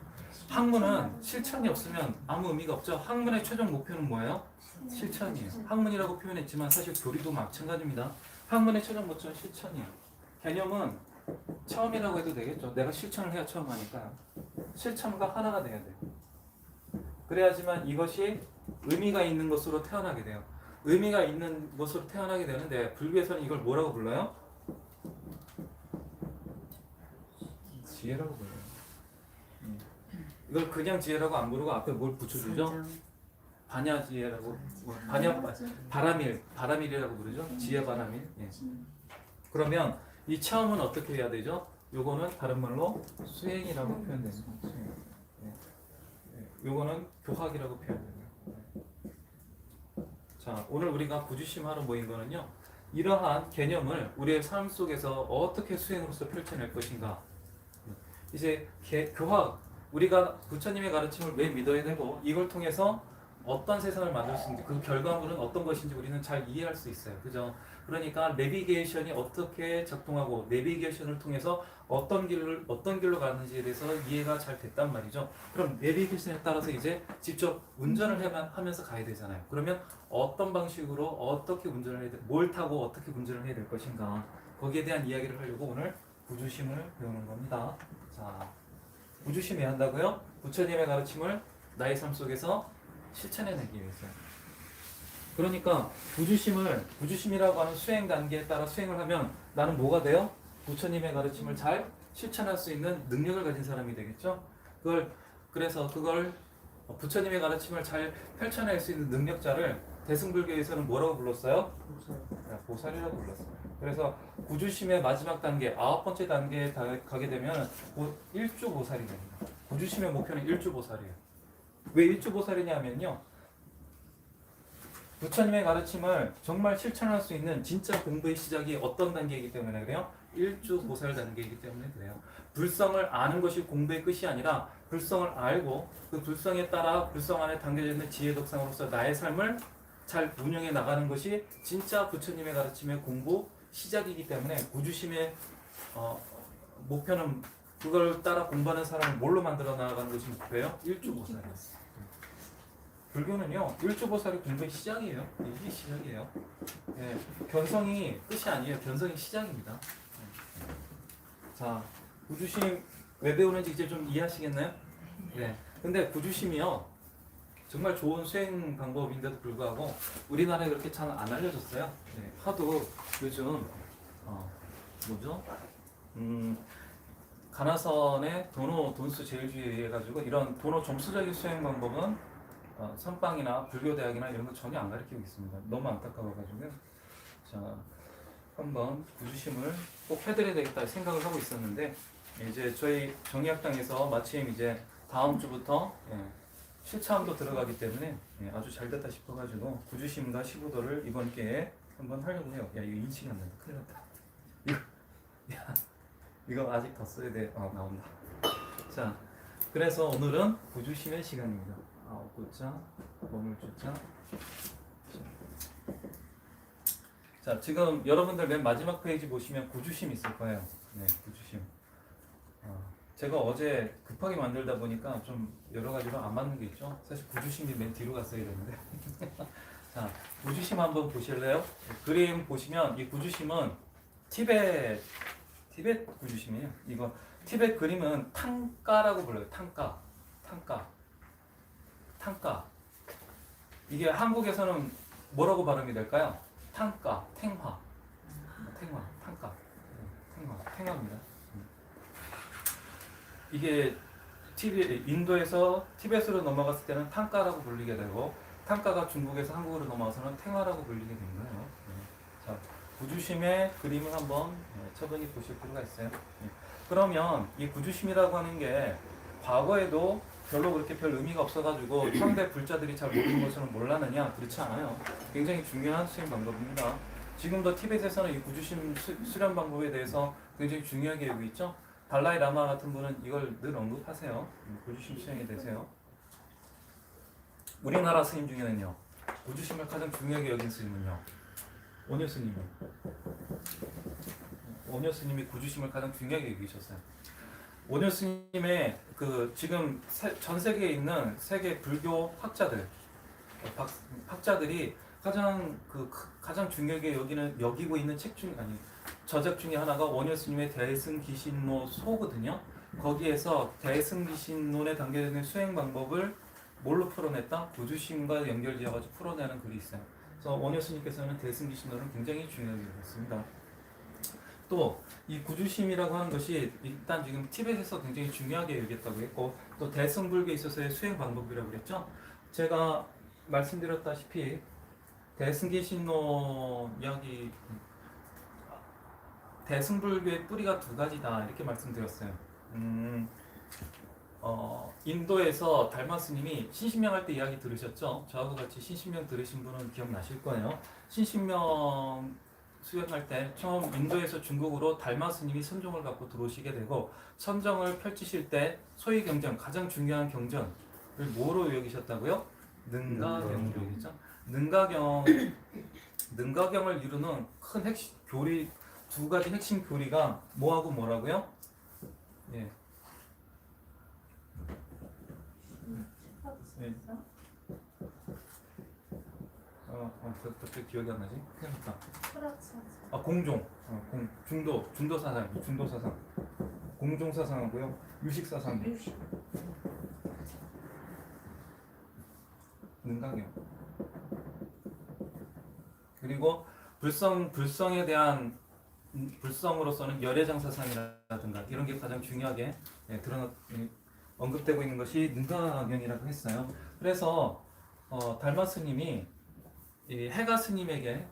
학문은 실천이 없으면 아무 의미가 없죠. 학문의 최종 목표는 뭐예요? 실천이에요. 학문이라고 표현했지만 사실 교리도 마찬가지입니다. 학문의 최종 목표는 실천이에요. 개념은 처음이라고 해도 되겠죠. 내가 실천을 해야 처음 하니까 실천과 하나가 돼야 돼요. 그래야지만 이것이 의미가 있는 것으로 태어나게 돼요. 의미가 있는 것으로 태어나게 되는데 불교에서는 이걸 뭐라고 불러요? 지혜라고 불러요. 이걸 그냥 지혜라고 안 부르고 앞에 뭘 붙여주죠? 반야지혜라고, 바라밀이라고 부르죠? 지혜 바라밀. 예. 그러면 이 처음은 어떻게 해야 되죠? 요거는 다른 말로 수행이라고 표현됩니다. 수행. 예. 요거는 교학이라고 표현됩니다. 자, 오늘 우리가 부주심하러 모인 거는요, 이러한 개념을 우리의 삶 속에서 어떻게 수행으로서 펼쳐낼 것인가. 이제 교학, 우리가 부처님의 가르침을 왜 믿어야 되고 이걸 통해서 어떤 세상을 만들 수 있는지 그 결과물은 어떤 것인지 우리는 잘 이해할 수 있어요. 그죠? 그러니까 내비게이션이 어떻게 작동하고 내비게이션을 통해서 어떤 길로 가는지에 대해서 이해가 잘 됐단 말이죠. 그럼 내비게이션에 따라서 이제 직접 운전을 하면서 가야 되잖아요. 그러면 어떤 방식으로 어떻게 운전을 해야 돼? 뭘 타고 어떻게 운전을 해야 될 것인가? 거기에 대한 이야기를 하려고 오늘 부주심을 배우는 겁니다. 자, 부주심해야 한다고요? 부처님의 가르침을 나의 삶 속에서 실천해내기 위해서. 그러니까 부주심이라고 하는 수행 단계에 따라 수행을 하면 나는 뭐가 돼요? 부처님의 가르침을 잘 실천할 수 있는 능력을 가진 사람이 되겠죠? 그래서 그걸 부처님의 가르침을 잘 펼쳐낼 수 있는 능력자를 대승불교에서는 뭐라고 불렀어요? 보살이라고 불렀어요. 그래서 부주심의 마지막 단계, 9번째 단계에 가게 되면 일주보살이 됩니다. 부주심의 목표는 일주보살이에요. 왜 일주보살이냐면요, 부처님의 가르침을 정말 실천할 수 있는 진짜 공부의 시작이 어떤 단계이기 때문에 그래요? 일주보살 단계이기 때문에 그래요. 불성을 아는 것이 공부의 끝이 아니라 불성을 알고 그 불성에 따라 불성 안에 담겨져 있는 지혜덕상으로서 나의 삶을 잘 운영해 나가는 것이 진짜 부처님의 가르침의 공부 시작이기 때문에 부주심의 목표는 그걸 따라 공부하는 사람을 뭘로 만들어 나가는 것이 목표예요? 일주보살이에요. 불교는요, 일주보살이 공부의 시작이에요. 이게 시작이에요. 예, 견성이 끝이 아니에요. 견성이 시작입니다. 자, 부주심 왜 배우는지 이제 좀 이해하시겠나요? 네. 근데 부주심이요, 정말 좋은 수행 방법인데도 불구하고 우리나라에 그렇게 잘 안 알려졌어요. 네, 하도 요즘 뭐죠? 가나선의 도노 돈수 제일주의에 해가지고 이런 도노 점수적인 수행 방법은 선방이나 불교대학이나 이런 거 전혀 안 가르치고 있습니다. 너무 안타까워가지고요. 자, 한번 부주심을 꼭 해드려야 되겠다 생각을 하고 있었는데 이제 저희 정의학당에서 마침 이제 다음 주부터 실차함도 들어가기 때문에 아주 잘 됐다 싶어가지고 부주심과 시부도를 이번 기회에 한번 하려고 해요. 야, 이거 인식이 안 된다. 큰일 났다. 이거 아직 더 써야 돼. 나온다. 자, 그래서 오늘은 부주심의 시간입니다. 아홉구자, 보물주자. 자, 지금 여러분들 맨 마지막 페이지 보시면 부주심 있을 거예요. 네, 부주심. 제가 어제 급하게 만들다 보니까 좀 여러 가지로 안 맞는 게 있죠. 사실 부주심이 맨 뒤로 갔어야 되는데. 자, 부주심 한번 보실래요? 그림 보시면 이 부주심은 티베트 부주심이에요. 이거 티베트 그림은 탕가라고 불러요. 탕가. 이게 한국에서는 뭐라고 발음이 될까요? 탕가, 탱화입니다. 이게 인도에서 티베트로 넘어갔을 때는 탕가라고 불리게 되고 탕가가 중국에서 한국으로 넘어와서는 탱화라고 불리게 된 거예요. 자, 부주심의 그림을 한번 차분히 보실 필요가 있어요. 그러면 이 구주심이라고 하는 게 과거에도 별로 그렇게 별 의미가 없어가지고 현대 불자들이 잘 모르는 것처럼 몰랐느냐? 그렇지 않아요. 굉장히 중요한 수행 방법입니다. 지금도 티베트에서는 이 구주심 수련 방법에 대해서 굉장히 중요하게 여기고 있죠. 달라이 라마 같은 분은 이걸 늘 언급하세요. 구주심 수행에 대해서요. 우리나라 스님 중에는요, 구주심을 가장 중요하게 여긴 스님은요, 원효 스님이. 원효 스님이 구주심을 가장 중요하게 여기셨어요. 원효 스님의 그 지금 전 세계에 있는 세계 불교 학자들, 학자들이 가장 중요하게 여기고 있는 책 중 아니 저작 중에 하나가 원효 스님의 대승기신노 소거든요. 거기에서 대승기신론에 담겨져 있는 수행 방법을 뭘로 풀어냈다? 구주심과 연결지어가지고 풀어내는 글이 있어요. 그래서 원효 스님께서는 대승기신론을 굉장히 중요하게 여겼습니다. 또 이 구주심이라고 하는 것이 일단 지금 티벳에서 굉장히 중요하게 여겼다고 했고, 또 대승불교에 있어서의 수행 방법이라고 그랬죠. 제가 말씀드렸다시피 대승기신론 이야기, 대승불교의 뿌리가 두 가지다 이렇게 말씀드렸어요. 인도에서 달마 스님이 신신명 할 때 이야기 들으셨죠? 저하고 같이 신신명 들으신 분은 기억나실 거예요. 신신명 수행할 때 처음 인도에서 중국으로 달마 스님이 선종을 갖고 들어오시게 되고, 선정을 펼치실 때 소위 경전, 가장 중요한 경전을 뭐로 여기셨다고요? 능가경으로 여기죠. 능가경을 이루는 큰 핵심 교리, 두 가지 핵심 교리가 뭐하고 뭐라고요? 예. 예. 갑자기 기억이 안 나지? 그러니까. 공종, 중도 사상, 공종 사상하고요, 유식 사상, 능가경. 그리고 불성에 대한 불성으로서는 열애장 사상이라든가 이런 게 가장 중요하게 언급되고 있는 것이 능가경이라고 했어요. 그래서 달마 스님이 이 해가 스님에게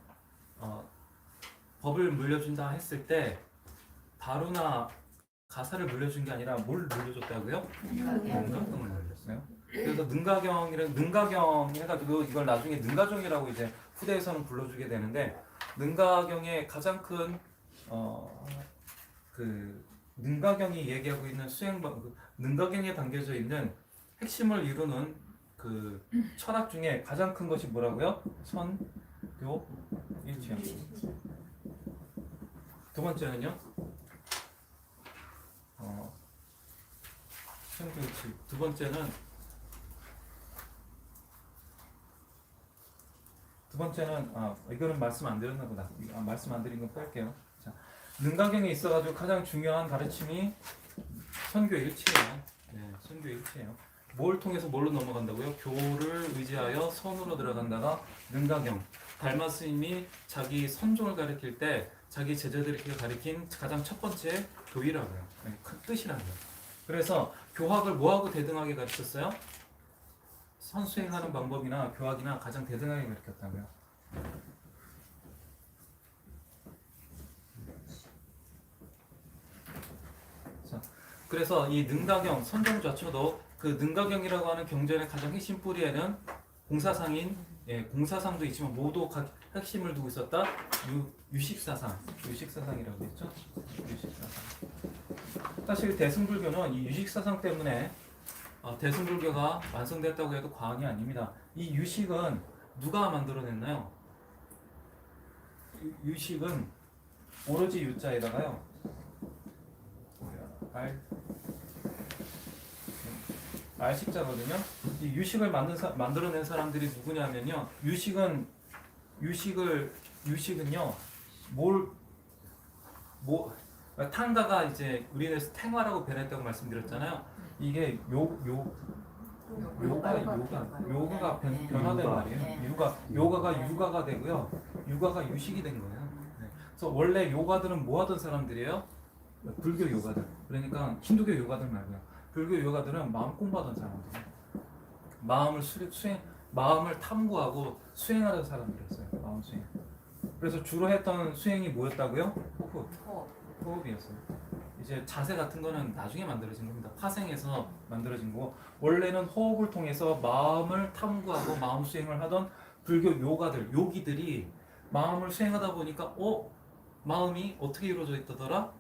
법을 물려준다 했을 때 다루나 가사를 물려준 게 아니라 뭘 물려줬다고요? 능가경을 물려줬어요. 그래서 능가경 해가지고 이걸 나중에 능가종이라고 이제 후대에서는 불러주게 되는데, 능가경의 가장 큰 능가경이 얘기하고 있는 능가경에 담겨져 있는 핵심을 이루는 그 철학 중에 가장 큰 것이 뭐라고요? 선교 일치요. 두 번째는요? 선교 일치. 두 번째는 이거는 말씀 안 드렸나 보다. 말씀 안 드린 건 뺄게요. 자, 능가경에 있어가지고 가장 중요한 가르침이 선교 일치예요. 네, 선교 일치예요. 뭘 통해서 뭘로 넘어간다고요? 교를 의지하여 선으로 들어간다가 능가경. 달마 스님이 자기 선종을 가르칠 때 자기 제자들에게 가르친 가장 첫 번째 교의라고요. 네, 큰 뜻이라고요. 그래서 교학을 뭐하고 대등하게 가르쳤어요? 선수행하는 방법이나 교학이나 가장 대등하게 가르쳤다고요. 자, 그래서 이 능가경, 선종좌초도 그 능가경이라고 하는 경전의 가장 핵심 뿌리에는 공사상도 있지만 모두 핵심을 두고 있었다. 유식사상이라고 했죠. 유식사상. 사실 대승불교는 이 유식사상 때문에 대승불교가 완성됐다고 해도 과언이 아닙니다. 이 유식은 누가 만들어냈나요? 유식은 오로지 유자에다가요. 알식자거든요. 이 유식을 만들어낸 사람들이 누구냐면요. 유식은요. 탕가가 이제 우리나라에서 탱화라고 변했다고 말씀드렸잖아요. 이게 요가가 변화된 말이에요. 요가가 유가가 되고요. 유가가 유식이 된 거예요. 네. 그래서 원래 요가들은 뭐 하던 사람들이에요? 불교 요가들. 그러니까 힌두교 요가들 말고요. 불교 요가들은 마음 공부하던 사람들이에요. 마음을 탐구하고 수행하는 사람들이었어요. 마음 수행. 그래서 주로 했던 수행이 뭐였다고요? 호흡이었어요. 이제 자세 같은 거는 나중에 만들어진 겁니다. 파생해서 만들어진 거고 원래는 호흡을 통해서 마음을 탐구하고 마음 수행을 하던 불교 요기들이 마음을 수행하다 보니까 마음이 어떻게 이루어져 있더라?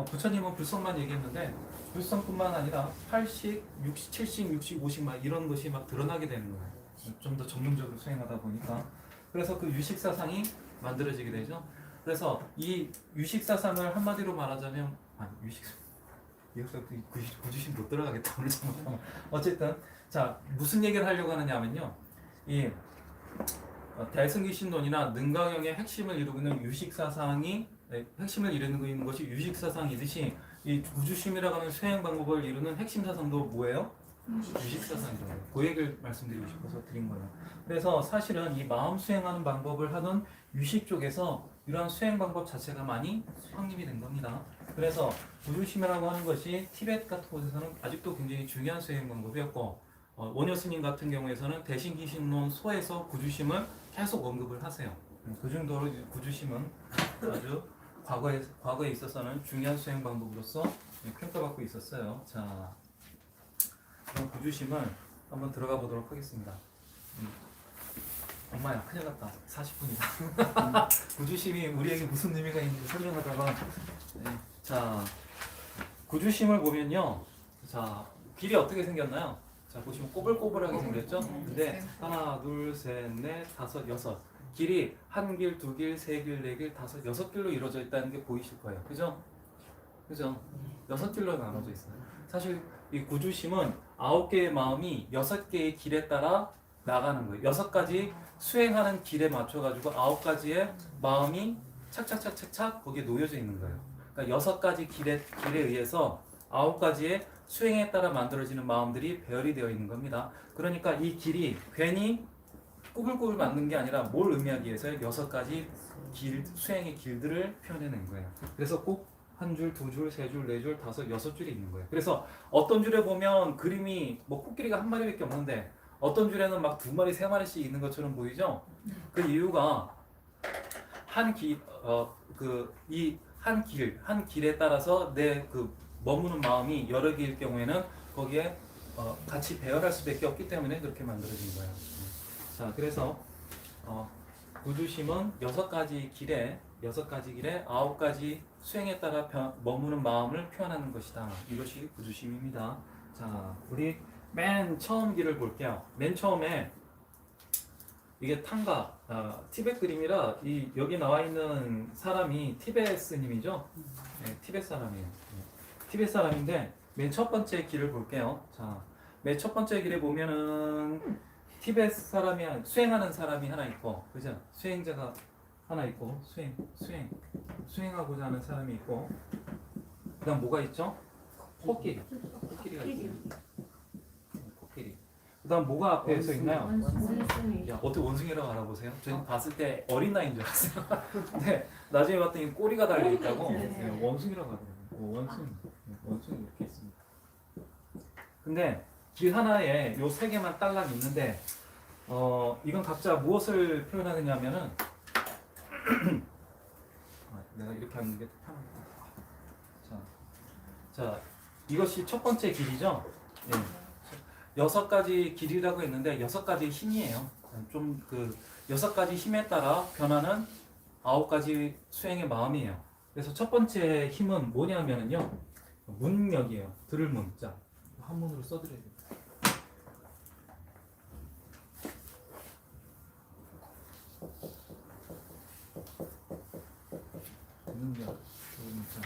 부처님은 불성만 얘기했는데 불성뿐만 아니라 80, 60, 70, 60, 50 막 이런 것이 막 드러나게 되는 거예요. 좀 더 전문적으로 수행하다 보니까. 그래서 그 유식사상이 만들어지게 되죠. 그래서 이 유식사상을 한마디로 말하자면 여기서 구주심 못 들어가겠다 오늘 정말. 어쨌든 자 무슨 얘기를 하려고 하느냐면요. 이 대승기신론이나 능강형의 핵심을 이루고 있는 유식사상이 핵심을 이루는 것이 유식사상이듯이 이 구주심이라고 하는 수행 방법을 이루는 핵심 사상도 뭐예요? 유식사상이라고 해요. 그 얘기를 말씀드리고 싶어서 드린 거예요. 그래서 사실은 이 마음 수행하는 방법을 하던 유식 쪽에서 이러한 수행 방법 자체가 많이 확립이 된 겁니다. 그래서 구주심이라고 하는 것이 티베트 같은 곳에서는 아직도 굉장히 중요한 수행 방법이었고 원효 스님 같은 경우에서는 대신기신론 소에서 구주심을 계속 언급을 하세요. 그 정도로 구주심은 아주 과거에 있어서는 중요한 수행 방법으로서 평가받고 있었어요. 자, 그럼 구주심을 한번 들어가 보도록 하겠습니다. 엄마야, 큰일 났다. 40분이다. 구주심이 우리에게 무슨 의미가 있는지 설명하다가 자, 구주심을 보면요. 자, 길이 어떻게 생겼나요? 자, 보시면 꼬불꼬불하게 생겼죠? 근데 하나, 둘, 셋, 넷, 다섯, 여섯. 길이 한 길, 두 길, 세 길, 네 길, 다섯, 여섯 길로 이루어져 있다는 게 보이실 거예요. 그죠? 그죠? 여섯 길로 나눠져 있어요. 사실 이 구주심은 9개의 마음이 6개의 길에 따라 나가는 거예요. 6가지 수행하는 길에 맞춰가지고 9가지의 마음이 착착착착착 거기에 놓여져 있는 거예요. 그러니까 6가지 길에 의해서 9가지의 수행에 따라 만들어지는 마음들이 배열이 되어 있는 겁니다. 그러니까 이 길이 괜히 꾸불꾸불 만든 게 아니라 뭘 의미하기 위해서 6가지 수행의 길들을 표현해낸 거예요. 그래서 꼭 한 줄, 두 줄, 세 줄, 네 줄, 다섯, 여섯 줄이 있는 거예요. 그래서 어떤 줄에 보면 그림이 뭐 코끼리가 한 마리밖에 없는데 어떤 줄에는 막 두 마리, 세 마리씩 있는 것처럼 보이죠? 그 이유가 한 길에 따라서 내 그 머무는 마음이 여러 개일 경우에는 거기에 같이 배열할 수밖에 없기 때문에 그렇게 만들어진 거예요. 자, 그래서 구주심은 6가지 길에 9가지 수행에 따라 머무는 마음을 표현하는 것이다. 이것이 구주심입니다. 자, 우리 맨 처음 길을 볼게요. 맨 처음에 이게 탕가 티벳 그림이라 여기 나와 있는 사람이 티벳 스님이죠. 네, 티벳 사람이에요. 티벳 사람인데 맨 첫 번째 길을 볼게요. 자, 맨 첫 번째 길에 보면은 티벳 사람이 수행하는 사람이 하나 있고, 그죠? 수행자가 하나 있고, 수행하고자 하는 사람이 있고, 그다음 뭐가 있죠? 코끼리가 있어요. 코끼리. 그다음 뭐가 앞에 서 있나요? 야, 어떻게 원숭이라고 알아보세요? 저는 봤을 때 어린 나이인 줄 알았어요. 근데 나중에 봤더니 꼬리가 달려 있다고 원숭이라고 하더라고요. 원숭이 이렇게 있습니다. 근데 길 하나에 요 세 개만 딸랑 있는데 이건 각자 무엇을 표현하느냐면은 내가 이렇게 하는 게 편합니다. 자, 이것이 첫 번째 길이죠. 예. 6가지 길이라고 했는데 6가지 힘이에요. 좀 6가지 힘에 따라 변하는 9가지 수행의 마음이에요. 그래서 첫 번째 힘은 뭐냐면요, 문력이에요. 들을 문. 자, 한문으로 써드려야 돼요. 문력, 들을 문자.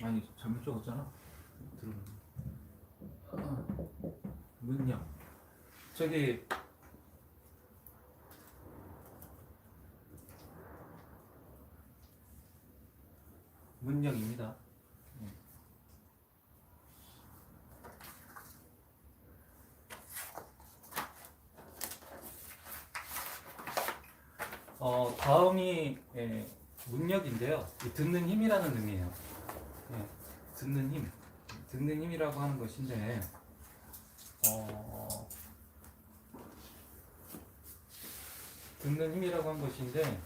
아니, 잘못 적었잖아. 들어보면 문력. 저기 문력입니다. 다음이 문력인데요. 듣는 힘이라는 의미예요. 듣는 힘. 듣는 힘이라고 하는 것인데 듣는 힘이라고 한 것인데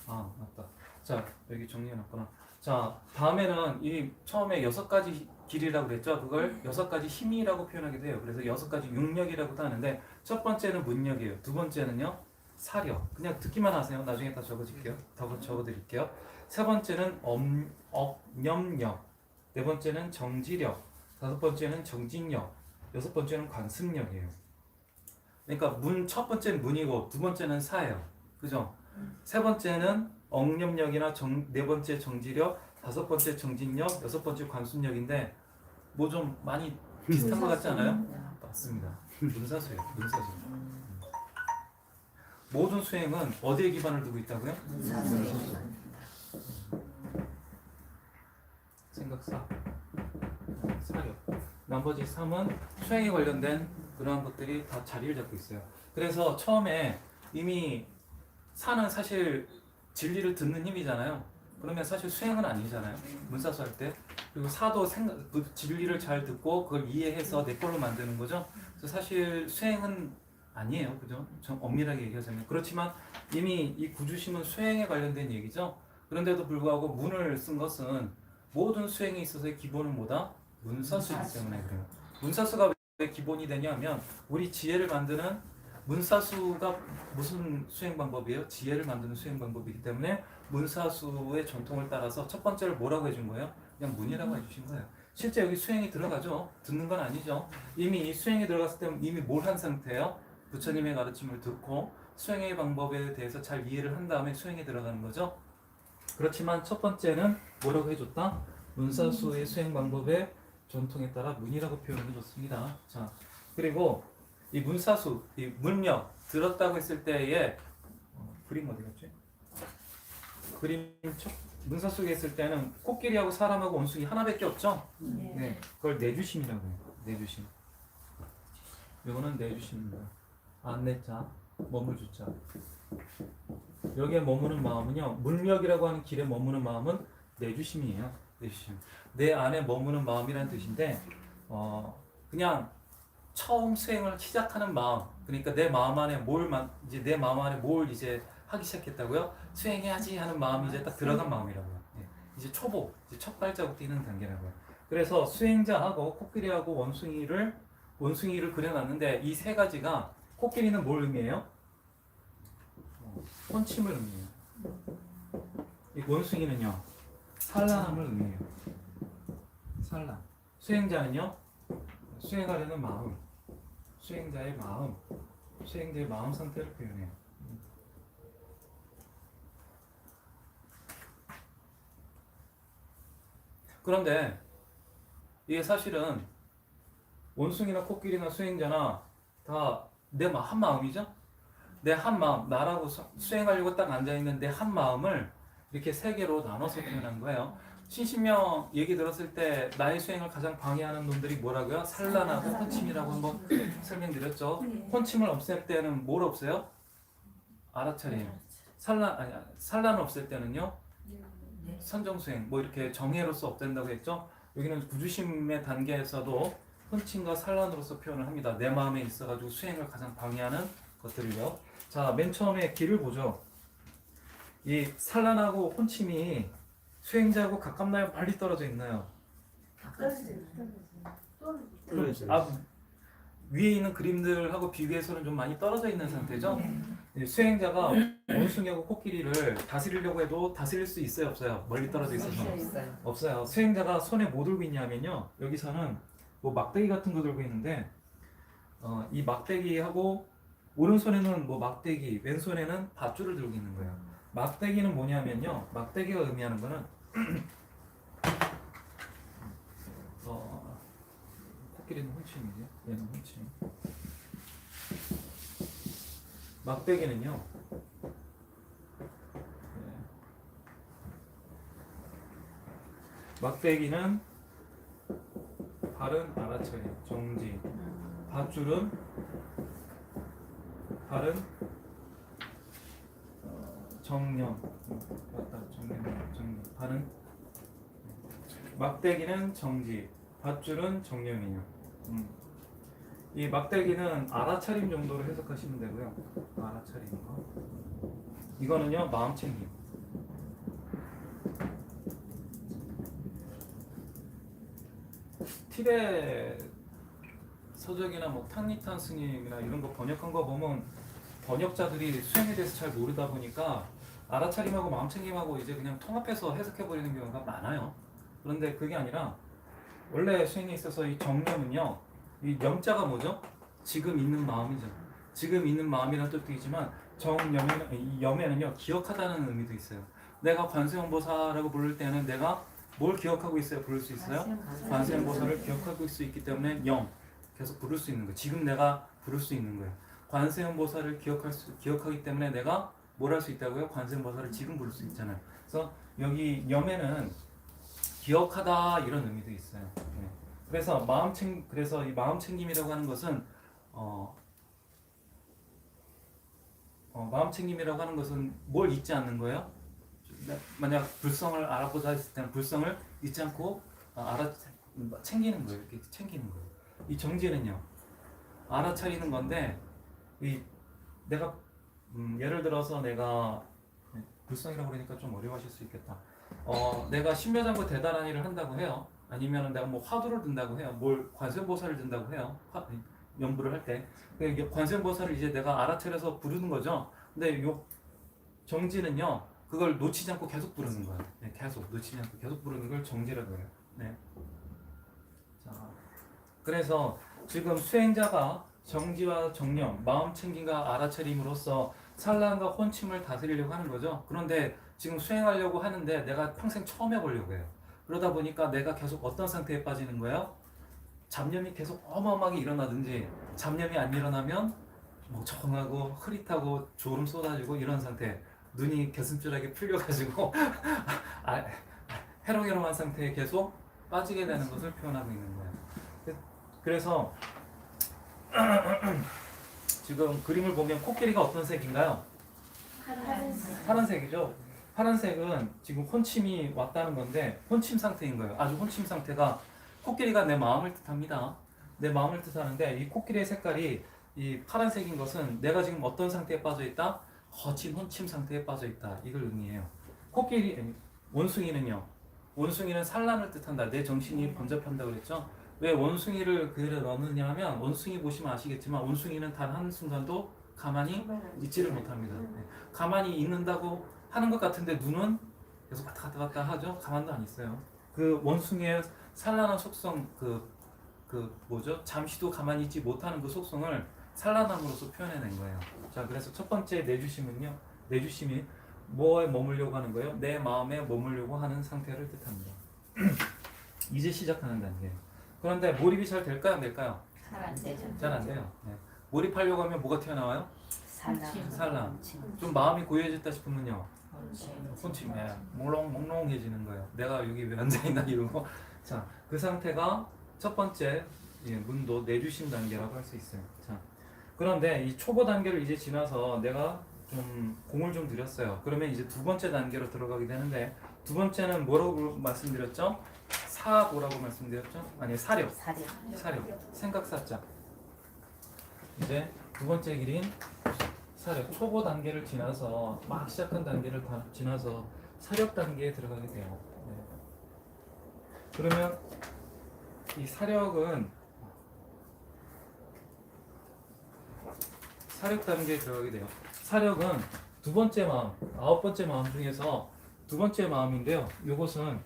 맞다. 자, 여기 정리해놨구나. 자, 다음에는 이 처음에 6가지 길이라고 그랬죠. 그걸 6가지 힘이라고 표현하기도 해요. 그래서 6가지 육력이라고도 하는데, 첫 번째는 문력이에요. 두 번째는요, 사력. 그냥 듣기만 하세요. 나중에 다 적어줄게요. 적어드릴게요. 세 번째는 억념력. 네 번째는 정지력. 다섯 번째는 정진력. 여섯 번째는 관습력이에요. 그러니까 첫 번째는 문이고, 두 번째는 사예요. 그죠? 세 번째는 억념력이나 네 번째 정지력, 다섯 번째 정진력, 여섯 번째 관습력인데 뭐 좀 많이 비슷한 것 같지 않아요? 맞습니다. 문사수예요. 문사수. 모든 수행은 어디에 기반을 두고 있다고요? 생각사, 사력. 나머지 3은 수행에 관련된 그러한 것들이 다 자리를 잡고 있어요. 그래서 처음에 이미 사는 사실 진리를 듣는 힘이잖아요. 그러면 사실 수행은 아니잖아요. 문사수 할 때. 그리고 사도 그 진리를 잘 듣고 그걸 이해해서 내 걸로 만드는 거죠. 그래서 사실 수행은 아니에요. 그죠? 좀 엄밀하게 얘기하자면. 그렇지만 이미 이 구주심은 수행에 관련된 얘기죠. 그런데도 불구하고 문을 쓴 것은 모든 수행에 있어서의 기본은 뭐다? 문사수이기 때문에 그래요. 문사수가 왜 기본이 되냐면 우리 지혜를 만드는 문사수가 무슨 수행 방법이에요? 지혜를 만드는 수행 방법이기 때문에 문사수의 전통을 따라서 첫 번째를 뭐라고 해준 거예요? 그냥 문이라고 해주신 거예요. 실제 여기 수행이 들어가죠? 듣는 건 아니죠. 이미 이 수행이 들어갔을 때 이미 뭘 한 상태예요? 부처님의 가르침을 듣고 수행의 방법에 대해서 잘 이해를 한 다음에 수행에 들어가는 거죠. 그렇지만 첫 번째는 뭐라고 해줬다? 문사수의 수행 방법의 전통에 따라 문이라고 표현해줬습니다. 자, 그리고 이 문사수, 이 문력 들었다고 했을 때의 그림 어디 갔지? 그림 문사수에 있을 때는 코끼리하고 사람하고 원숭이 하나밖에 없죠? 네, 그걸 내주심이라고 해요. 내주심. 이거는 내주심입니다. 안내자, 머물주자. 여기에 머무는 마음은요, 문력이라고 하는 길에 머무는 마음은 내주심이에요. 내주심. 내 안에 머무는 마음이라는 뜻인데, 그냥 처음 수행을 시작하는 마음. 그러니까 내 마음 안에 뭘 이제 하기 시작했다고요? 수행해야지 하는 마음이 이제 딱 들어간 마음이라고요. 예. 이제 초보, 이제 첫 발자국 뛰는 단계라고요. 그래서 수행자하고 코끼리하고 원숭이를 그려놨는데 이 세 가지가 코끼리는 뭘 의미해요? 혼침을 의미해요. 이 원숭이는요, 산란함을 의미해요. 산란. 수행자는요, 수행하려는 마음, 수행자의 마음 상태를 표현해요. 그런데 이게 사실은 원숭이나 코끼리나 수행자나 다 내 한 마음이죠? 내 한 마음, 나라고 수행하려고 딱 앉아있는 내 한 마음을 이렇게 세 개로 나눠서 표현한 거예요. 신신명 얘기 들었을 때 나의 수행을 가장 방해하는 놈들이 뭐라고요? 산란하고 혼침이라고 한번 설명드렸죠. 혼침을 없앨 때는 뭘 없애요? 알아차림. 산란을 없앨 때는요? 선정수행, 뭐 이렇게 정해로서 없앤다고 했죠. 여기는 구주심의 단계에서도 혼침과 산란으로서 표현을 합니다. 내 마음에 있어가지고 수행을 가장 방해하는 것들을요. 자, 맨 처음에 길을 보죠. 이 산란하고 혼침이 수행자하고 가깝나요? 멀리 떨어져 있나요? 위에 있는 그림들하고 비교해서는 좀 많이 떨어져 있는 상태죠. 수행자가 원숭이하고 코끼리를 다스리려고 해도 다스릴 수 있어요, 없어요? 멀리 떨어져 있어서 없어요. 수행자가 손에 뭐 들고 있냐면요, 여기서는 뭐 막대기 같은 거 들고 있는데 이 막대기하고 오른손에는 뭐 막대기, 왼손에는 밧줄을 들고 있는 거예요. 막대기는 뭐냐면요, 막대기가 의미하는 거는 코끼리는 혼침이지, 얘는 혼침. 막대기는요, 막대기는 발은 알아차림, 정지. 밧줄은 발은 정념. 맞다, 정념. 발은 막대기는 정지, 밧줄은 정념이에요. 이 막대기는 알아차림 정도로 해석하시면 되고요. 알아차림 거. 이거는요 마음챙김. 티베 서적이나 뭐 탕리탄 스님이나 이런 거 번역한 거 보면 번역자들이 수행에 대해서 잘 모르다 보니까 알아차림하고 마음챙김하고 이제 그냥 통합해서 해석해 버리는 경우가 많아요. 그런데 그게 아니라 원래 수행에 있어서 이 정념은요, 이 염자가 뭐죠? 지금 있는 마음이죠. 지금 있는 마음이라는 뜻도 있지만 정념에는 이 염에는요 기억하다는 의미도 있어요. 내가 관세음보살이라고 부를 때는 내가 뭘 기억하고 있어야 부를 수 있어요? 관세음보살을 기억하고 있을 수 있기 때문에 염 계속 부를 수 있는 거예요. 지금 내가 부를 수 있는 거예요. 관세음보살을 기억하기 때문에 내가 뭘 할 수 있다고요? 관세음보살을 지금 부를 수 있잖아요. 그래서 여기 염에는 기억하다 이런 의미도 있어요. 네. 그래서 그래서 이 마음챙김이라고 하는 것은 마음챙김이라고 하는 것은 뭘 잊지 않는 거예요? 만약 불성을 알아보자 했을 때는 불성을 잊지 않고 챙기는 거예요. 이렇게 챙기는 거예요. 이 정지는요 알아차리는 건데 내가 예를 들어서 내가 불성이라고 그러니까 좀 어려워하실 수 있겠다. 내가 신묘장구 대단한 일을 한다고 해요. 아니면 내가 뭐 화두를 든다고 해요. 뭘 관세음보살을 든다고 해요. 연부를 할 때 관세음보살을 이제 내가 알아차려서 부르는 거죠. 근데 요 정지는요 그걸 놓치지 않고 계속 부르는 거예요. 네, 계속 놓치지 않고 계속 부르는 걸 정지라고 해요. 네. 자, 그래서 지금 수행자가 정지와 정념, 마음챙김과 알아차림으로써 산란과 혼침을 다스리려고 하는 거죠. 그런데 지금 수행하려고 하는데 내가 평생 처음 해보려고 해요. 그러다 보니까 내가 계속 어떤 상태에 빠지는 거예요? 잡념이 계속 어마어마하게 일어나든지 잡념이 안 일어나면 멍청하고 흐릿하고 졸음 쏟아지고 이런 상태, 눈이 개슴줄하게 풀려가지고 해롱해롱한 상태에 계속 빠지게 되는 것을 표현하고 있는 거예요. 그래서 지금 그림을 보면 코끼리가 어떤 색인가요? 파란색이죠. 파란색은 지금 혼침이 왔다는 건데 혼침 상태인 거예요. 아주 혼침 상태가 코끼리가 내 마음을 뜻합니다. 내 마음을 뜻하는데 이 코끼리의 색깔이 이 파란색인 것은 내가 지금 어떤 상태에 빠져 있다? 거친 혼침 상태에 빠져 있다. 이걸 의미해요. 원숭이는 산란을 뜻한다. 내 정신이 번잡한다 그랬죠. 왜 원숭이를 그려 넣느냐 하면 원숭이 보시면 아시겠지만 원숭이는 단 한순간도 가만히 있지를 못합니다. 네. 가만히 있는다고 하는 것 같은데 눈은 계속 왔다 갔다 하죠. 가만도 안 있어요. 그 원숭이의 산란한 속성 뭐죠? 잠시도 가만히 있지 못하는 그 속성을 산란함으로써 표현해낸 거예요. 자, 그래서 첫 번째 내주심은요. 내주심이 뭐에 머물려고 하는 거예요? 내 마음에 머물려고 하는 상태를 뜻합니다. 이제 시작하는 단계예요. 그런데 몰입이 잘 될까요? 안 될까요? 잘 안 되죠. 잘 안 돼요. 네. 몰입하려고 하면 뭐가 튀어나와요? 산란. 좀 마음이 고요해졌다 싶으면요. 혼침에 몽롱해지는 거예요. 내가 여기 왜 앉아있나 이러고. 자, 그 상태가 첫 번째 문도 내주심 단계라고 할 수 있어요. 자, 그런데 이 초보 단계를 이제 지나서 내가 좀 공을 좀 들였어요. 그러면 이제 두 번째 단계로 들어가게 되는데 두 번째는 뭐라고 말씀드렸죠? 사고라고 말씀드렸죠? 아니 사력. 생각사자. 이제 두 번째 길인 사력. 초보 단계를 지나서 막 시작한 단계를 다 지나서 사력 단계에 들어가게 돼요. 네. 그러면 이 사력 단계에 들어가게 돼요. 사력은 두 번째 마음, 9번째 마음 중에서 두 번째 마음인데요. 이것은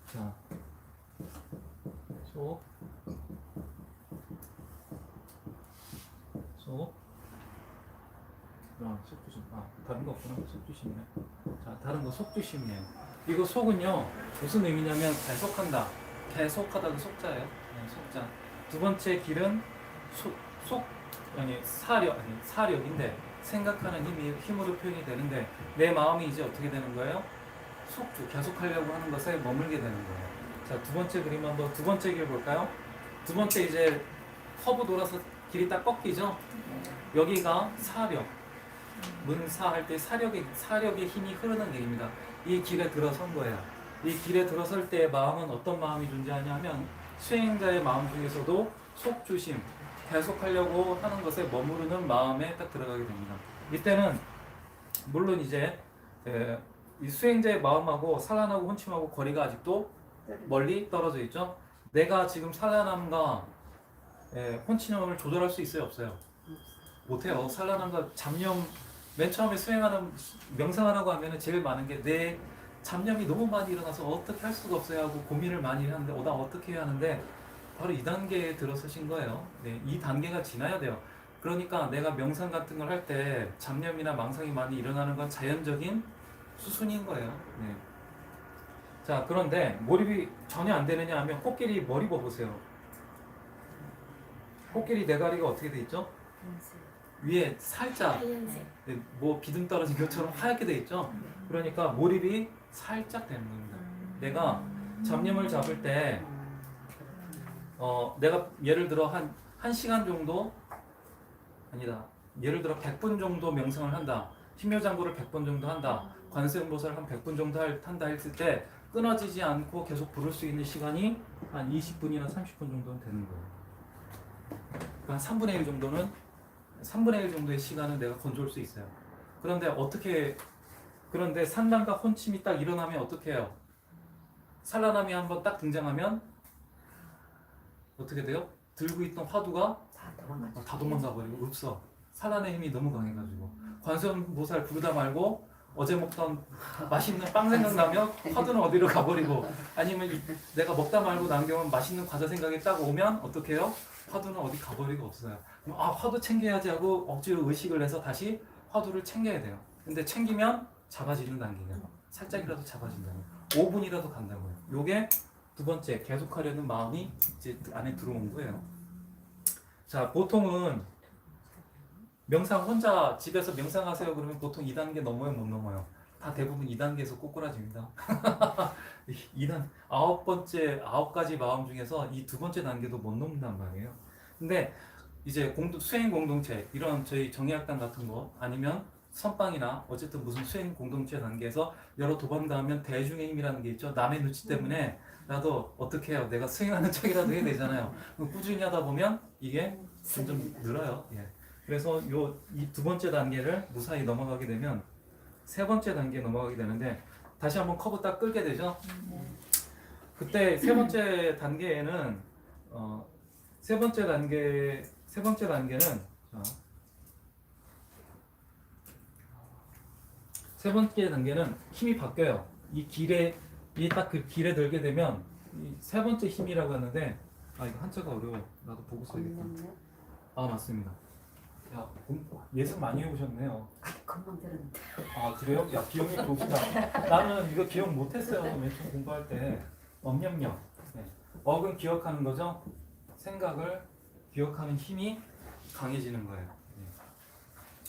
자, 속, 속주심. 다른 거 없구나. 속주심이네. 자, 다른 거 속주심이에요. 이거 속은요, 무슨 의미냐면 계속한다. 계속하다 그 속자예요. 네, 속자. 두 번째 길은 사력인데 생각하는 힘으로 표현이 되는데 내 마음이 이제 어떻게 되는 거예요? 속주, 계속하려고 하는 것에 머물게 되는 거예요. 자, 두 번째 그림 한번 두 번째 길 볼까요? 두 번째 이제 커브 돌아서 길이 딱 꺾이죠? 여기가 사력. 문사할 때 사력의 힘이 흐르는 길입니다. 이 길에 들어선 거예요. 이 길에 들어설 때의 마음은 어떤 마음이 존재하냐면 수행자의 마음 중에서도 속주심, 계속하려고 하는 것에 머무르는 마음에 딱 들어가게 됩니다. 이때는 물론 이제 이 수행자의 마음하고 산란하고 혼침하고 거리가 아직도 멀리 떨어져 있죠. 내가 지금 산란함과 혼침함을 조절할 수 있어요, 없어요? 못해요. 산란함과 잡념, 맨 처음에 수행하는 명상하라고 하면은 제일 많은 게 내 잡념이 너무 많이 일어나서 어떻게 할 수가 없어요 하고 고민을 많이 하는데 나 어떻게 해야 하는데 바로 이 단계에 들어서신 거예요. 네, 이 단계가 지나야 돼요. 그러니까 내가 명상 같은 걸 할 때 잡념이나 망상이 많이 일어나는 건 자연적인 수순인 거예요. 네. 자, 그런데 몰입이 전혀 안 되느냐 하면 코끼리 머리 봐보세요. 코끼리 네가리가 어떻게 돼 있죠? 위에 살짝 하얀색. 뭐 비듬 떨어진 것처럼 하얗게 돼 있죠. 그러니까 몰입이 살짝 되는 겁니다. 내가 잡념을 잡을 때 내가 예를 들어 한 시간 정도 아니다. 예를 들어 100분 정도 명상을 한다. 심묘장구를 100번 정도 한다. 관세음보살을 한 100분 정도 한다 했을 때 끊어지지 않고 계속 부를 수 있는 시간이 한 20분이나 30분 정도는 되는 거예요. 그러니까 한 3분의 1 정도는 3분의 1 정도의 시간은 내가 건져올 수 있어요. 그런데 산란과 혼침이 딱 일어나면 어떻게 해요? 산란함이 한번 딱 등장하면 어떻게 돼요? 들고 있던 화두가 다 도망가 버리고 없어. 산란의 힘이 너무 강해가지고 관세음보살 부르다 말고 어제 먹던 맛있는 빵 생각나면 화두는 어디로 가버리고 아니면 내가 먹다 말고 남겨온 맛있는 과자 생각이 딱 오면 어떻게 해요? 화두는 어디 가버리고 없어요. 그럼 화두 챙겨야지 하고 억지로 의식을 해서 다시 화두를 챙겨야 돼요. 근데 챙기면 작아지는 단계예요. 살짝이라도 작아진다면 5분이라도 간다고요. 요게 두 번째 계속하려는 마음이 이제 안에 들어온 거예요. 자, 보통은 명상 혼자 집에서 명상하세요 그러면 보통 2단계 넘어요, 못 넘어요? 다 대부분 2단계에서 꼬꾸라집니다. 2단 9가지 마음 중에서 이 두 번째 단계도 못 넘는단 말이에요. 근데 이제 수행 공동체 이런 저희 정의학당 같은 거 아니면 선방이나 어쨌든 무슨 수행 공동체 단계에서 여러 도반 닿으면 대중의 힘이라는 게 있죠. 남의 눈치 때문에 나도 어떻게 해요? 내가 수행하는 척이라도 해야 되잖아요. 꾸준히 하다 보면 이게 점점 늘어요. 예. 그래서 이 두 번째 단계를 무사히 넘어가게 되면 세 번째 단계에 넘어가게 되는데 다시 한번 커브 딱 끌게 되죠. 그때 세 번째 단계에는 세 번째 단계는 세 번째 단계는 힘이 바뀌어요. 딱 그 길에 들게 되면 이 세 번째 힘이라고 하는데 이거 한자가 어려워. 나도 보고 써야겠다. 맞습니다. 야, 예습 많이 해보셨네요. 금방 들었는데. 그래요? 야, 기억이 좋구나. 나는 이거 기억 못했어요. 맨 처음 공부할 때. 엄념력. 네. 억은 기억하는 거죠. 생각을 기억하는 힘이 강해지는 거예요. 네.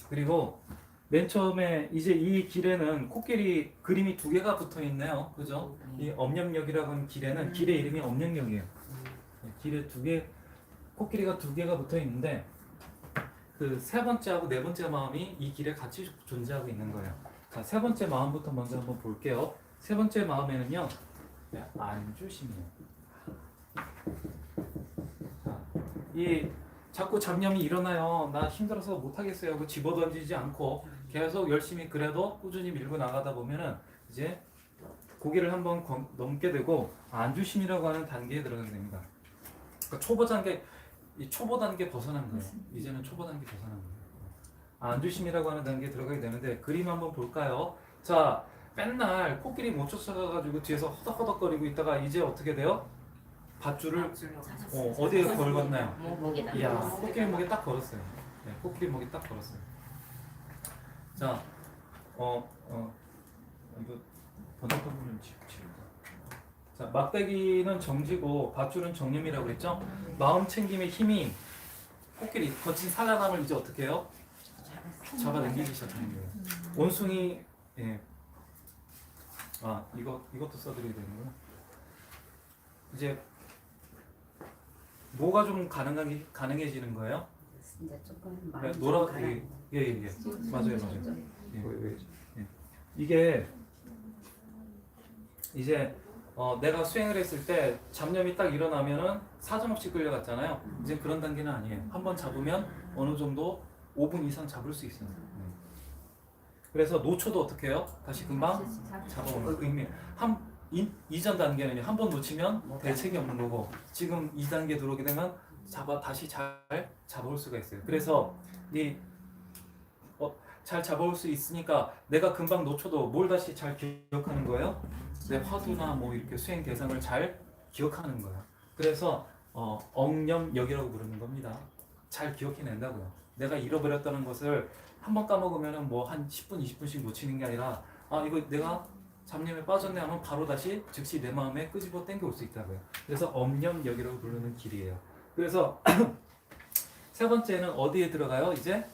그리고 맨 처음에 이제 이 길에는 코끼리 그림이 2개가 붙어 있네요. 그죠? 이 엄념력이라고 하는 길에는 길의 이름이 엄념력이에요. 네, 길에 코끼리가 2개가 붙어 있는데 그 세 번째하고 네 번째 마음이 이 길에 같이 존재하고 있는 거예요. 자, 세 번째 마음부터 먼저 한번 볼게요. 세 번째 마음에는요, 안주심이에요. 자, 자꾸 잡념이 일어나요. 나 힘들어서 못하겠어요 하고 집어던지지 않고 계속 열심히 그래도 꾸준히 밀고 나가다 보면은 이제 고개를 한번 넘게 되고 안주심이라고 하는 단계에 들어가게 됩니다. 그러니까 초보 단계 벗어난 거예요. 이제는 초보 단계 벗어난 거예요. 안주심이라고 하는 단계에 들어가게 되는데 그림 한번 볼까요? 자, 맨날 코끼리 못 쫓아가가지고 뒤에서 허덕허덕거리고 있다가 이제 어떻게 돼요? 밧줄을 어디에 걸었나요? 목에다. 이야, 코끼리 목에 딱 걸었어요. 네, 코끼리 목에 딱 걸었어요. 자, 이거 번쩍한 부분 치우자. 자, 막대기는 정지고 밧줄은 정념이라고 했죠? 마음 챙김의 힘이 코끼리 거친 산란함을 이제 어떻게 해요? 잡아당기기 시작하는 거예요. 원숭이, 예. 이것도 써드려야 되는구나. 이제 뭐가 좀 가능해지는 거예요? 이제 조금 그래, 많이 예. 맞아요. 예. 이게 이제 내가 수행을 했을 때 잡념이 딱 일어나면은 사정없이 끌려갔잖아요. 이제 그런 단계는 아니에요. 한번 잡으면 어느 정도 5분 이상 잡을 수 있어요. 그래서 노초도 어떻게 해요? 다시 금방 잡아오는 그 의미. 이전 단계는 한 번 놓치면 대책이 없는 거고, 지금 2단계 들어오게 되면 다시 잘 잡아올 수가 있어요. 그래서 잘 잡아올 수 있으니까 내가 금방 놓쳐도 뭘 다시 잘 기억하는 거예요? 내 화두나 뭐 이렇게 수행 대상을 잘 기억하는 거예요. 그래서 억념역이라고 부르는 겁니다. 잘 기억해낸다고요. 내가 잃어버렸다는 것을 한 번 까먹으면 뭐 한 10분, 20분씩 놓치는 게 아니라 이거 내가 잡념에 빠졌네 하면 바로 다시 즉시 내 마음에 끄집어 당겨올 수 있다고요. 그래서 억념역이라고 부르는 길이에요. 그래서 세 번째는 어디에 들어가요? 이제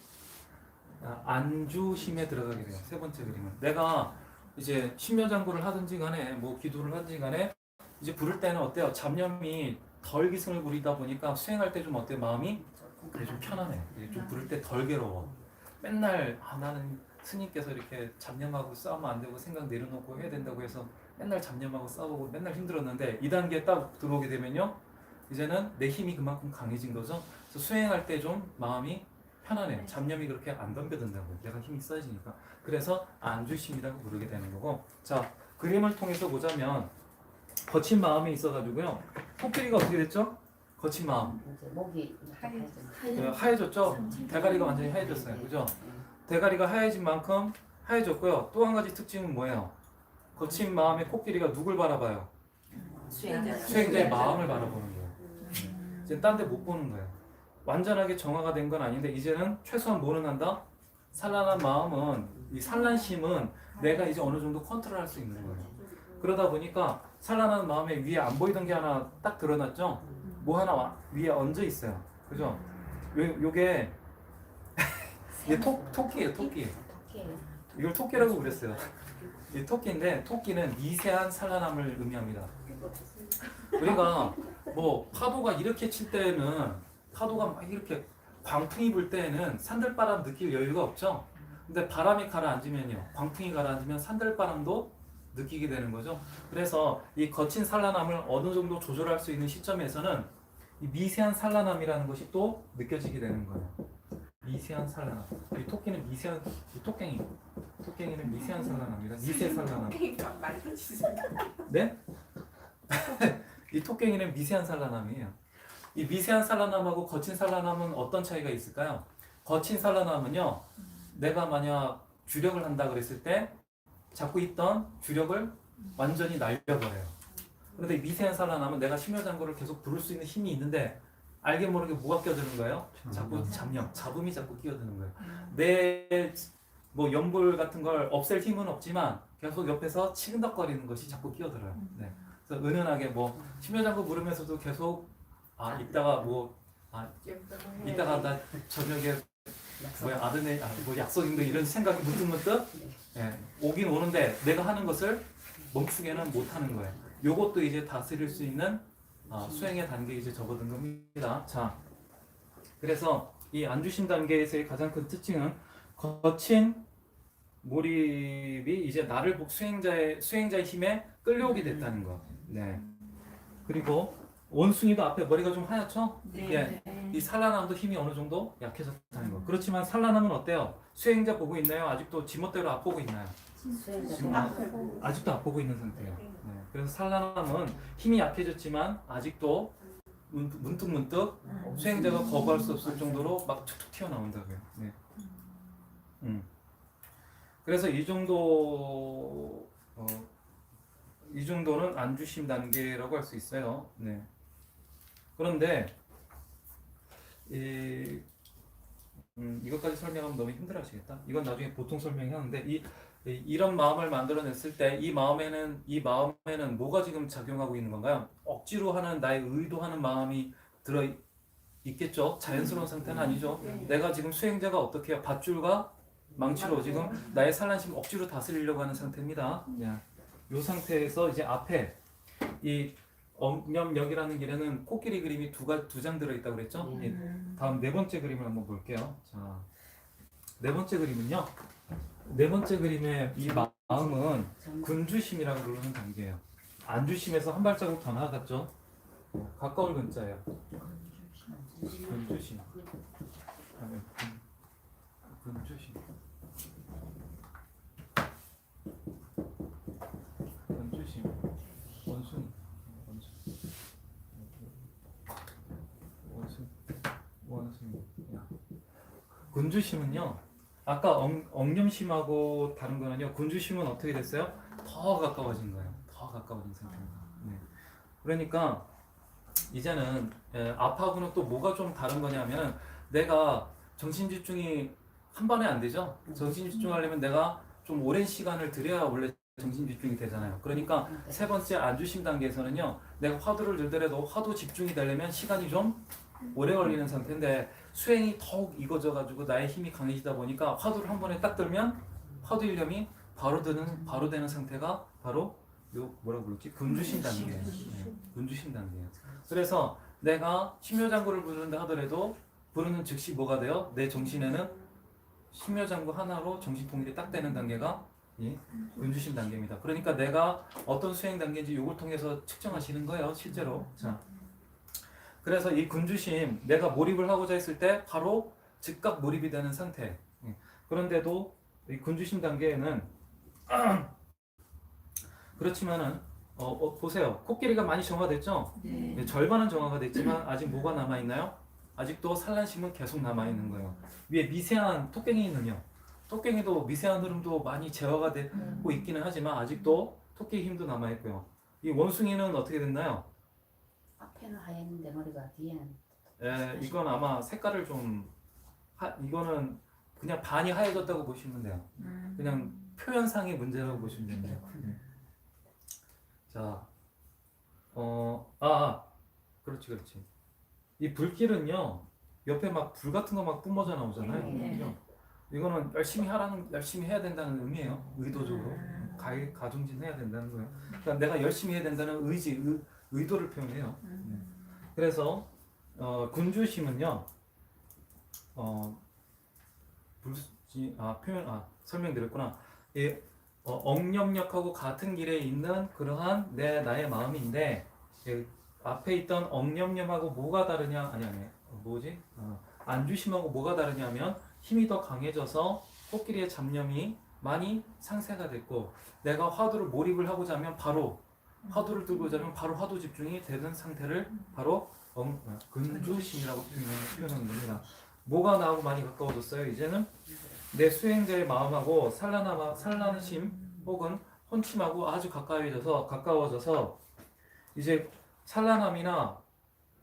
안주심에 들어가게 돼요. 세 번째 그림은 내가 이제 심려장구를 하든지 간에 뭐 기도를 하든지 간에 이제 부를 때는 어때요? 잡념이 덜 기승을 부리다 보니까 수행할 때 좀 어때요? 마음이 좀 편안해. 좀 부를 때 덜 괴로워. 맨날 나는 스님께서 이렇게 잡념하고 싸우면 안 되고 생각 내려놓고 해야 된다고 해서 맨날 잡념하고 싸우고 맨날 힘들었는데 2단계에 딱 들어오게 되면요, 이제는 내 힘이 그만큼 강해진 거죠. 그래서 수행할 때 좀 마음이 편안해요. 잡념이 그렇게 안 덤벼든다고요. 내가 힘이 쌓여지니까. 그래서 안주심이라고 부르게 되는 거고. 자, 그림을 통해서 보자면 거친 마음이 있어가지고요. 코끼리가 어떻게 됐죠? 거친 마음. 이제 목이 하얘졌죠? 대가리가 완전히 하얘졌어요. 그죠? 대가리가 하얘진 만큼 하얘졌고요. 또 한 가지 특징은 뭐예요? 거친 마음의 코끼리가 누굴 바라봐요? 수행자의 마음을 바라보는 거예요. 이제 딴 데 못 보는 거예요. 완전하게 정화가 된 건 아닌데 이제는 최소한 뭐는 한다? 산란한 마음은, 이 산란심은 내가 이제 어느 정도 컨트롤할 수 있는 거예요. 그러다 보니까 산란한 마음에 위에 안 보이던 게 하나 딱 드러났죠? 뭐 하나 위에 얹어 있어요. 그죠? 요게 이게 토끼예요, 토끼. 이걸 토끼라고 그랬어요. 이 토끼인데, 토끼는 미세한 산란함을 의미합니다. 우리가 뭐 파도가 이렇게 칠 때는, 파도가 막 이렇게 광풍이 불 때는 산들바람 느낄 여유가 없죠. 근데 바람이 가라앉으면요, 광풍이 가라앉으면 산들바람도 느끼게 되는 거죠. 그래서 이 거친 산란함을 어느 정도 조절할 수 있는 시점에서는 이 미세한 산란함이라는 것이 또 느껴지게 되는 거예요. 미세한 산란함. 이 토끼는 미세한, 이 토깽이는 미세한 산란함입니다. 미세 산란함. 네? 이 토깽이는 미세한 산란함이에요. 이 미세한 산란함하고 거친 산란함은 어떤 차이가 있을까요? 거친 산란함은요, 내가 만약 주력을 한다 그랬을 때 잡고 있던 주력을 완전히 날려버려요. 그런데 미세한 산란함은 내가 심혈장구를 계속 부를 수 있는 힘이 있는데 알게 모르게 뭐가 끼어드는 거예요? 자꾸 잡음이 자꾸 끼어드는 거예요. 내 뭐 연골 같은 걸 없앨 힘은 없지만 계속 옆에서 치근덕거리는 것이 자꾸 끼어들어요. 네. 그래서 은은하게 뭐 심혈장구 부르면서도 계속 이따가 나 저녁에 아드네 뭐 약속인데 이런 생각이 문득문득 오긴 오는데 내가 하는 것을 멈추게는 못하는 거예요. 요것도 이제 다스릴 수 있는 수행의 단계에 이제 접어든 겁니다. 자, 그래서 이 안주심 단계에서의 가장 큰 특징은 거친 몰입이 이제 나를 수행자의 힘에 끌려오게 됐다는 거. 네. 그리고 원숭이도 앞에 머리가 좀 하얗죠? 네. 이 산란함도 힘이 어느 정도 약해졌다는 거. 그렇지만 산란함은 어때요? 수행자 보고 있나요? 아직도 지멋대로 앞보고 있나요? 아직도 앞보고 있는 상태예요. 네. 그래서 산란함은 힘이 약해졌지만 아직도 문득문득 수행자가 거부할 수 없을 정도로 막 툭툭 튀어나온다고요. 네. 그래서 이 정도는 안주심 단계라고 할 수 있어요. 네. 그런데 이것까지 설명하면 너무 힘들어하시겠다. 이건 나중에 보통 설명하는데 이런 마음을 만들어냈을 때 이 마음에는 뭐가 지금 작용하고 있는 건가요? 억지로 하는 나의 의도하는 마음이 들어 있겠죠. 자연스러운 상태는 아니죠. 내가 지금 수행자가 어떻게 해요? 밧줄과 망치로 지금 나의 산란심을 억지로 다스리려고 하는 상태입니다. 이 상태에서 이제 앞에 이 억념역이라는 길에는 코끼리 그림이 두 장 들어있다고 그랬죠? 다음 네 번째 그림을 한번 볼게요. 자, 네 번째 그림은요. 네 번째 그림의 이 마음은 군주심이라고 부르는 단계예요. 안주심에서 한 발자국 더 나아갔죠. 가까울 근자예요. 근주심. 그다음에 근주심. 근주심. 원숭이. 원숭이. 야. 군주심은요. 아까 억념심하고 다른 거는요. 군주심은 어떻게 됐어요? 더 가까워진 거예요. 더 가까워진 상태입니다. 네. 그러니까 이제는 앞하고는 또 뭐가 좀 다른 거냐면 내가 정신 집중이 한 번에 안 되죠. 정신 집중하려면 내가 좀 오랜 시간을 들여야 원래 정신 집중이 되잖아요. 그러니까 세 번째 안주심 단계에서는요. 내가 화두를 들더라도 화두 집중이 되려면 시간이 좀 오래 걸리는 상태인데 수행이 더욱 익어져 가지고 나의 힘이 강해지다 보니까 화두를 한 번에 딱 들면 화두 일념이 바로 되는 상태가 바로 요 뭐라고 부르지? 군주심 단계예요. 네, 군주심 단계예요. 그래서 내가 심묘장구를 부르는다 하더라도 부르는 즉시 뭐가 돼요? 내 정신에는 심묘장구 하나로 정신 통일이 딱 되는 단계가 이 군주심 단계입니다. 그러니까 내가 어떤 수행 단계인지 이걸 통해서 측정하시는 거예요, 실제로. 자, 그래서 이 군주심 내가 몰입을 하고자 했을 때 바로 즉각 몰입이 되는 상태. 그런데도 이 군주심 단계에는 그렇지만은 보세요. 코끼리가 많이 정화됐죠? 네. 절반은 정화가 됐지만 아직 뭐가 남아 있나요? 아직도 산란심은 계속 남아 있는 거예요. 위에 미세한 토깽이는요. 토깽이도 미세한 흐름도 많이 제어가 되고 있기는 하지만 아직도 토끼 힘도 남아 있고요. 이 원숭이는 어떻게 됐나요? 앞에는 하얀데 머리가 뒤에는 이건 아마 색깔을 좀 이거는 그냥 반이 하얘졌다고 보시면 돼요. 그냥 표현상의 문제라고 보시면 됩니다. 자, 그렇지. 이 불길은요, 옆에 막 불 같은 거 막 뿜어져 나오잖아요. 네. 그죠? 이거는 열심히 해야 된다는 의미예요. 의도적으로 가중진해야 된다는 거예요. 그러니까 내가 열심히 해야 된다는 의도를 표현해요. 그래서 군주심은요, 설명드렸구나. 이 억념력하고 같은 길에 있는 그러한 나의 마음인데 앞에 있던 억념념하고 뭐가 다르냐? 뭐지? 안주심하고 뭐가 다르냐면 힘이 더 강해져서 코끼리의 잡념이 많이 상쇄가 됐고 내가 화두를 몰입을 하고자 하면 바로 화두를 들고자 하면 바로 화두 집중이 되는 상태를 바로 근주심이라고 표현하는 겁니다. 뭐가 나하고 많이 가까워졌어요? 이제는 내 수행자의 마음하고 산란심 혹은 혼침하고 아주 가까워져서 이제 산란함이나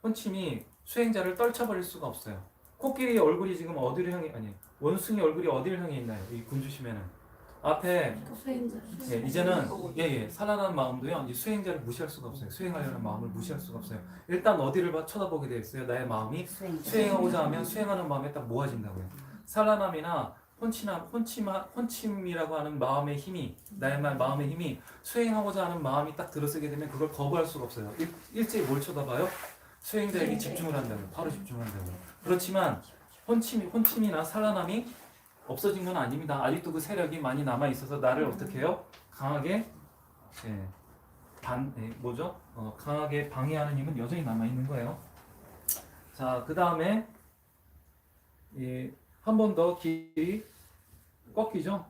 혼침이 수행자를 떨쳐버릴 수가 없어요. 코끼리 얼굴이 지금 어디를 향해 원숭이 얼굴이 어디를 향해 있나요? 이 군주심에는 앞에 이제는 산란한 마음도요 이 수행자를 무시할 수가 없어요. 수행하려는 마음을 무시할 수가 없어요. 일단 어디를 쳐다보게 되어 있어요. 나의 마음이 수행하고자 하면 수행하는 마음에 딱 모아진다고요. 산란함이나 혼침이라고 하는 마음의 힘이 나의 마음의 힘이 수행하고자 하는 마음이 딱 들어서게 되면 그걸 거부할 수가 없어요. 일제히 뭘 쳐다봐요? 수행자에게 집중을 한다고요. 바로 집중을 한다고요. 그렇지만 혼침이나 산란함이 없어진 건 아닙니다. 아직도 그 세력이 많이 남아 있어서 나를 어떻게 해요? 강하게 강하게 방해하는 힘은 여전히 남아 있는 거예요. 자, 그 다음에 한 번 더 길이 꺾이죠?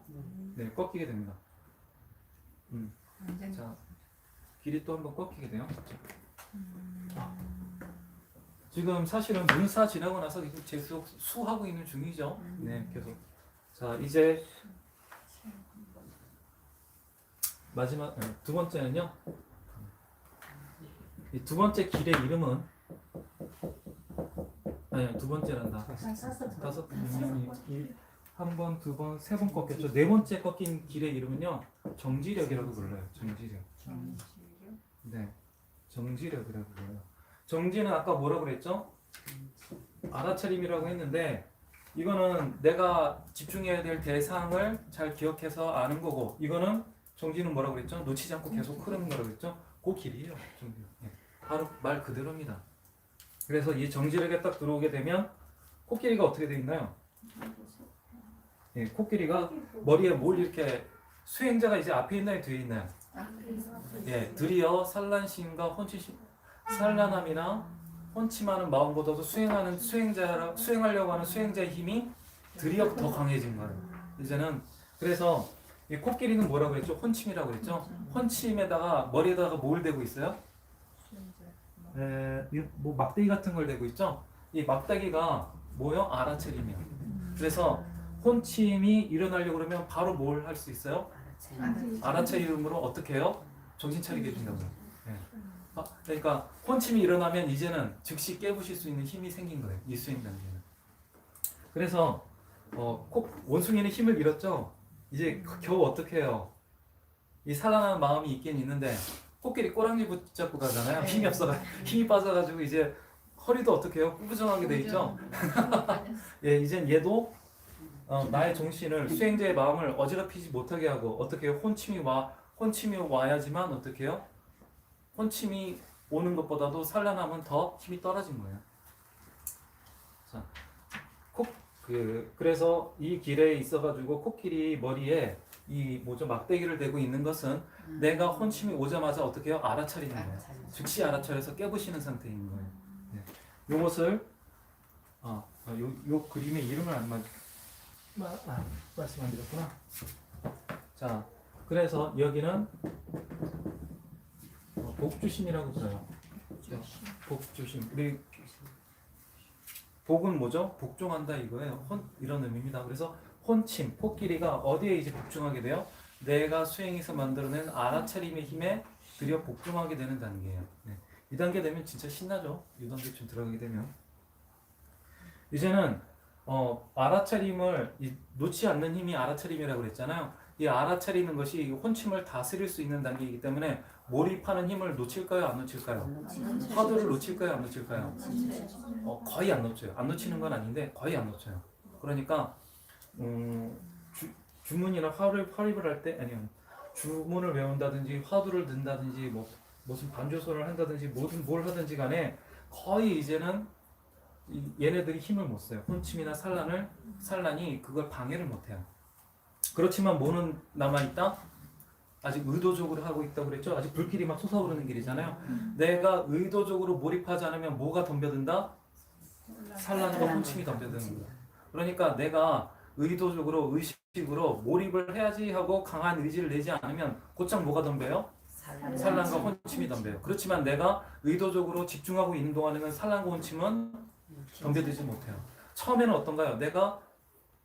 네, 꺾이게 됩니다. 자, 길이 또 한 번 꺾이게 돼요. 지금 사실은 문사 지나고 나서 계속 수하고 있는 중이죠. 네, 계속. 자, 이제 마지막 두 번째는요. 이 두 번째 길의 이름은 두 번째란다. 다섯 한 번, 두 번, 세 번 꺾였죠. 네 번째 꺾인 길의 이름은요. 정지력이라고 불러요. 정지력. 네, 정지력이라고 불러요. 정지는 아까 뭐라고 그랬죠? 알아차림이라고 했는데 이거는 내가 집중해야 될 대상을 잘 기억해서 아는 거고 이거는 정지는 뭐라고 그랬죠? 놓치지 않고 계속 흐르는 거라고 그랬죠? 그 길이에요. 정지. 네. 바로 말 그대로입니다. 그래서 이 정지력에 딱 들어오게 되면 코끼리가 어떻게 돼 있나요? 코끼리가 머리에 뭘 이렇게 수행자가 이제 앞에 있나요, 뒤에 있나요? 예, 드리어 산란심과 혼치심, 산란함이나 혼침하는 마음보다도 수행하려고 하는 수행자의 힘이 드리어 더 강해진 거예요. 이제는 그래서 이 코끼리는 뭐라고 그랬죠? 혼침이라고 그랬죠? 혼침에다가 머리에다가 뭘 대고 있어요? 뭐 막대기 같은 걸 대고 있죠? 이 막대기가 뭐요? 알아차림이에요. 그래서 혼침이 일어나려고 그러면 바로 뭘 할 수 있어요? 알아차림으로 어떻게 해요? 정신 차리게 해준다고요. 네. 그러니까 혼침이 일어나면 이제는 즉시 깨부실 수 있는 힘이 생긴 거예요. 이 수행 단계는. 그래서 원숭이는 힘을 잃었죠. 이제 겨우 어떻게 해요? 이 살아나는 마음이 있긴 있는데 코끼리 꼬랑지 붙잡고 가잖아요. 힘이 없어가 힘이 빠져가지고 이제 허리도 어떻게 해요? 꾸부정하게 돼 있죠. 예, 이젠 얘도 나의 정신을 수행자의 마음을 어지럽히지 못하게 하고 어떻게 해요? 혼침이 와야지만 어떻게 해요? 혼침이 오는 것보다도 산란하면 더 힘이 떨어진 거예요. 자, 그래서 이 길에 있어가지고 코끼리 머리에 이 뭐죠 막대기를 대고 있는 것은 내가 혼침이 오자마자 어떻게 해요? 알아차리는 거예요. 즉시 알아차려서 깨부시는 상태인 거예요. 네. 요것을 요 그림의 이름을 안 말씀 안 드렸구나. 자, 그래서 여기는 복주심이라고 불러요. 복주심. 우리 복은 뭐죠? 복종한다 이거예요. 이런 의미입니다. 그래서 혼침, 코끼리가 어디에 이제 복종하게 돼요? 내가 수행해서 만들어낸 알아차림의 힘에 드디어 복종하게 되는 단계예요. 네. 이 단계 되면 진짜 신나죠? 이 단계쯤 들어가게 되면 이제는 알아차림을 놓지 않는 힘이 알아차림이라고 그랬잖아요. 이 알아차리는 것이 혼침을 다스릴 수 있는 단계이기 때문에 몰입하는 힘을 놓칠까요? 안 놓칠까요? 화두를 놓칠까요? 안 놓칠까요? 거의 안 놓쳐요. 안 놓치는 건 아닌데 거의 안 놓쳐요. 그러니까 주문이나 화립을 할 때 아니면 주문을 외운다든지 화두를 든다든지 무슨 반주소를 한다든지 뭘 하든지 간에 거의 이제는 얘네들이 힘을 못 써요. 혼침이나 산란이 그걸 방해를 못 해요. 그렇지만 뭐는 남아있다? 아직 의도적으로 하고 있다고 그랬죠? 아직 불길이 막 솟아오르는 길이잖아요. 내가 의도적으로 몰입하지 않으면 뭐가 덤벼든다? 산란과 혼침이 덤벼드는 거예요. 그러니까 내가 의도적으로 의식으로 몰입을 해야지 하고 강한 의지를 내지 않으면 곧장 뭐가 덤벼요? 산란과 혼침이 덤벼요. 그렇지만 내가 의도적으로 집중하고 있는 동안에는 산란과 혼침은 덤벼들지 못해요. 처음에는 어떤가요? 내가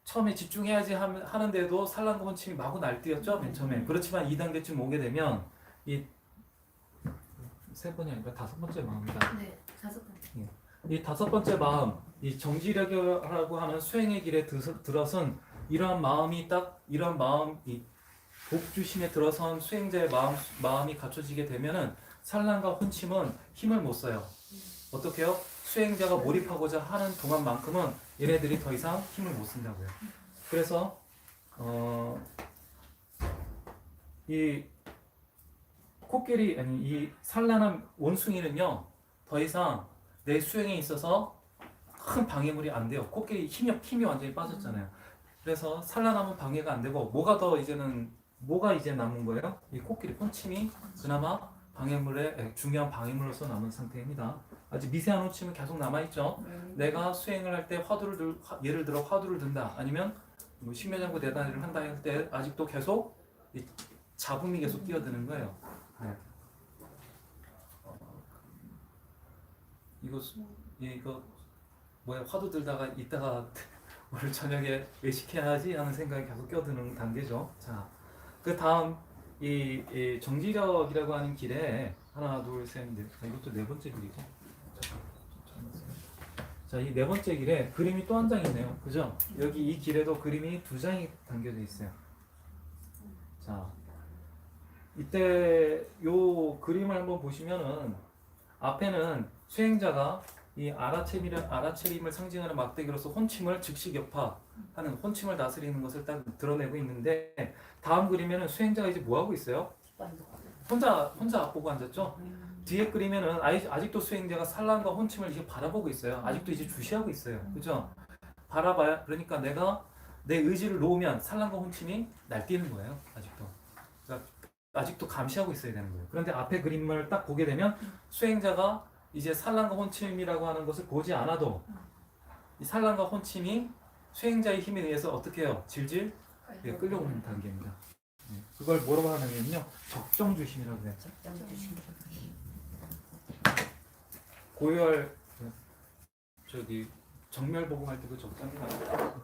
처음에 집중해야지 하는데도 산란과 혼침이 마구 날뛰었죠? 맨 처음에. 그렇지만 2단계쯤 오게 되면 이 세 번이 아니라 5번째 마음이다. 네, 5번째. 이 5번째 마음, 이 정지력이라고 하는 수행의 길에 들어선 이러한 마음이 이 복주심에 들어선 수행자의 마음이 갖춰지게 되면은 산란과 혼침은 힘을 못 써요. 어떻게 해요? 수행자가 몰입하고자 하는 동안만큼은 얘네들이 더 이상 힘을 못 쓴다고요. 그래서 이 코끼리 이 산란한 원숭이는요 더 이상 내 수행에 있어서 큰 방해물이 안 돼요. 코끼리 힘이 완전히 빠졌잖아요. 그래서 산란하면 방해가 안 되고 뭐가 이제 남은 거예요? 이 코끼리 혼침이 그나마 중요한 방해물로서 남은 상태입니다. 아직 미세한 혼침은 계속 남아있죠. 내가 수행을 할 때 예를 들어 화두를 든다 아니면 식묘장구 대단히를 한다 할 때 아직도 계속 이 잡음이 계속 뛰어드는 거예요. 네. 이거 뭐야 화두 들다가 이따가 오늘 저녁에 외식해야지 하는 생각이 계속 껴드는 단계죠. 자, 그 다음 이 정지력이라고 하는 길에 하나 둘 셋 넷 이것도 4번째 길이죠. 자, 이 4번째 길에 그림이 또 한 장 있네요. 그죠? 여기 이 길에도 그림이 2장이 담겨져 있어요. 자, 이때 요 그림을 한번 보시면은 앞에는 수행자가 이 알아차림을 상징하는 막대기로서 혼침을 즉시 격파하는 혼침을 다스리는 것을 딱 드러내고 있는데 다음 그림에는 수행자가 이제 뭐 하고 있어요? 혼자 앞보고 앉았죠? 뒤에 그림에는 아직도 수행자가 산란과 혼침을 이제 바라보고 있어요. 아직도 이제 주시하고 있어요. 그죠? 바라봐야 그러니까 내가 내 의지를 놓으면 산란과 혼침이 날뛰는 거예요. 아직도. 아직도 감시하고 있어야 되는 거예요. 그런데 앞에 그림을 딱 보게 되면 수행자가 이제 산란과 혼침이라고 하는 것을 보지 않아도 이 산란과 혼침이 수행자의 힘에 의해서 어떻게 해요? 질질 끌려오는 단계입니다. 그걸 뭐라고 하냐면요, 적정주심이라고 해요. 적정 주심. 고열 저기 정멸복음할 때도 적정이 나와요.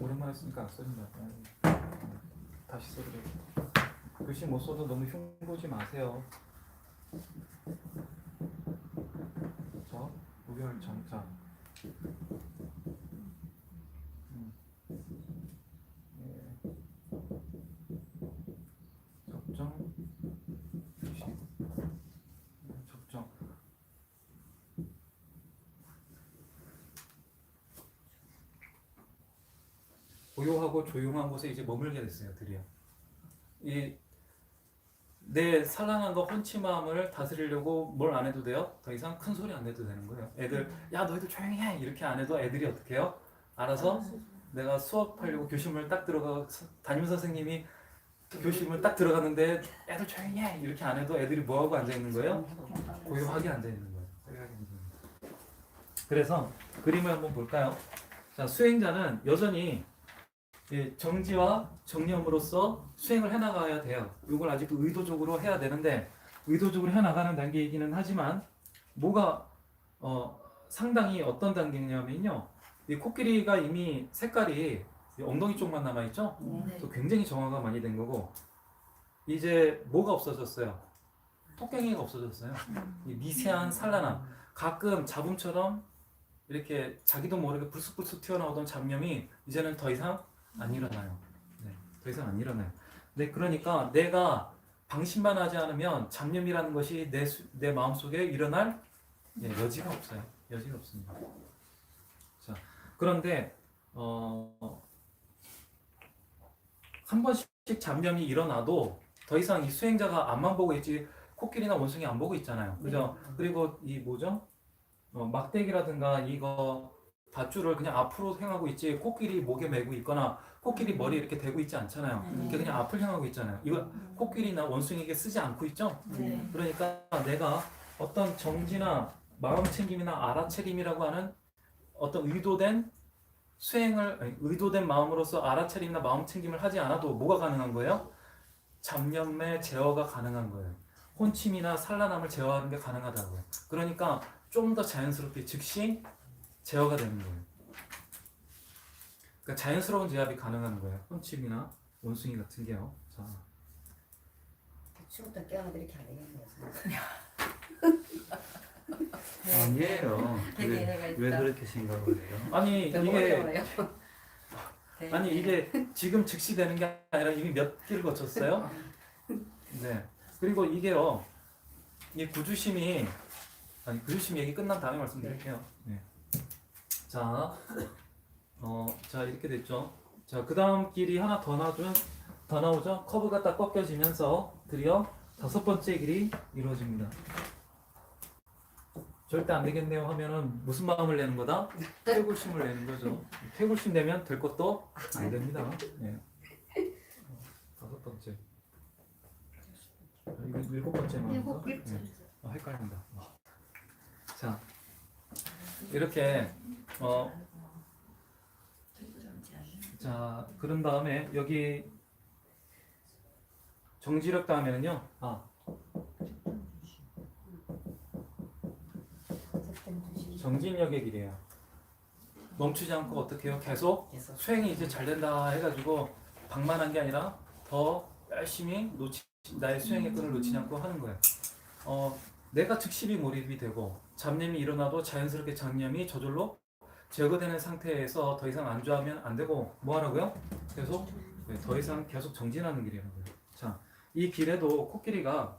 오랜만에 쓰니까 안 써진다. 다시 써드려야겠다. 글씨 못 써도 너무 흉보지 마세요. 저 무별 정자. 예. 적정 주심. 적정. 고요하고 조용한 곳에 이제 머물게 됐어요, 드디어. 이 내 산란함과 혼침함을 다스리려고 뭘 안 해도 돼요? 더 이상 큰 소리 안 내도 되는 거예요. 애들, 야 너희들 조용히 해! 이렇게 안 해도 애들이 어떻게 해요? 알아서 내가 수업하려고 교실문을 딱 들어가, 담임 선생님이 교실문 딱 들어갔는데 애들 조용히 해! 이렇게 안 해도 애들이 뭐하고 앉아있는 거예요? 고요하게 앉아있는 거예요. 고요하게 앉아있는 거예요. 그래서 그림을 한번 볼까요? 자, 수행자는 여전히 정지와 정념으로써 수행을 해나가야 돼요. 이걸 아직도 의도적으로 해야 되는데, 의도적으로 해나가는 단계이기는 하지만 뭐가 상당히 어떤 단계냐면요, 이 코끼리가 이미 색깔이 엉덩이 쪽만 남아있죠? 네. 또 굉장히 정화가 많이 된 거고, 이제 뭐가 없어졌어요? 토깽이가 없어졌어요. 이 미세한 산란함, 가끔 잡음처럼 이렇게 자기도 모르게 불쑥불쑥 튀어나오던 잡념이 이제는 더 이상 안 일어나요. 네, 더 이상 안 일어나요. 네, 그러니까 내가 방심만 하지 않으면 잡념이라는 것이 내 마음속에 일어날 여지가 없어요. 여지가 없습니다. 자, 그런데 한 번씩 잡념이 일어나도 더 이상 이 수행자가 앞만 보고 있지 코끼리나 원숭이 안 보고 있잖아요. 그죠? 그리고 이 뭐죠? 막대기라든가 이거 밧줄을 그냥 앞으로 향하고 있지 코끼리 목에 메고 있거나 코끼리 머리에 이렇게 대고 있지 않잖아요. 이렇게 그냥 앞을 향하고 있잖아요. 이거 코끼리나 원숭이에게 쓰지 않고 있죠? 네. 그러니까 내가 어떤 정지나 마음 챙김이나 알아차림이라고 하는 어떤 의도된 수행을, 아니, 의도된 마음으로서 알아차림이나 마음 챙김을 하지 않아도 뭐가 가능한 거예요? 잡념의 제어가 가능한 거예요. 혼침이나 산란함을 제어하는 게 가능하다고요. 그러니까 좀 더 자연스럽게 즉시 제어가 되는 거예요. 그러니까 자연스러운 제압이 가능한 거예요. 혼침이나 원숭이 같은 게요. 자, 처음부터 깨어나도 이렇게 안 되겠네요. 아니에요. 되게 애가 있다. 왜 그렇게 생각을 해요? 아니 너무 이게 어려워요. 아니 이게 지금 즉시 되는 게 아니라 이미 몇 길을 거쳤어요. 네. 그리고 이게요, 이 구주심이, 아니 구주심 얘기 끝난 다음에 말씀드릴게요. 네. 자, 자 이렇게 됐죠. 자, 그 다음 길이 하나 더 나오죠. 커브가 딱 꺾여지면서 드디어 다섯 번째 길이 이루어집니다. 절대 안 되겠네요 하면은 무슨 마음을 내는 거다? 퇴굴심을 내는 거죠. 퇴굴심 내면 될 것도 안 됩니다. 네. 다섯 번째. 이거 일곱 번째 말인가? 네. 헷갈린다. 자, 이렇게 자, 그런 다음에 여기 정지력 다음에는요. 정진력의 길이에요. 멈추지 않고 어떻게 해요? 계속 수행이 이제 잘 된다 해가지고 방만한 게 아니라 더 열심히 나의 수행의 끈을 놓치지 않고 하는 거예요. 내가 즉시 몰입이 되고 잡념이 일어나도 자연스럽게 잡념이 저절로 제거되는 상태에서 더 이상 안주하면 안 되고 뭐 하라고요? 계속 더 이상 계속 정진하는 길이라고요. 자, 이 길에도 코끼리가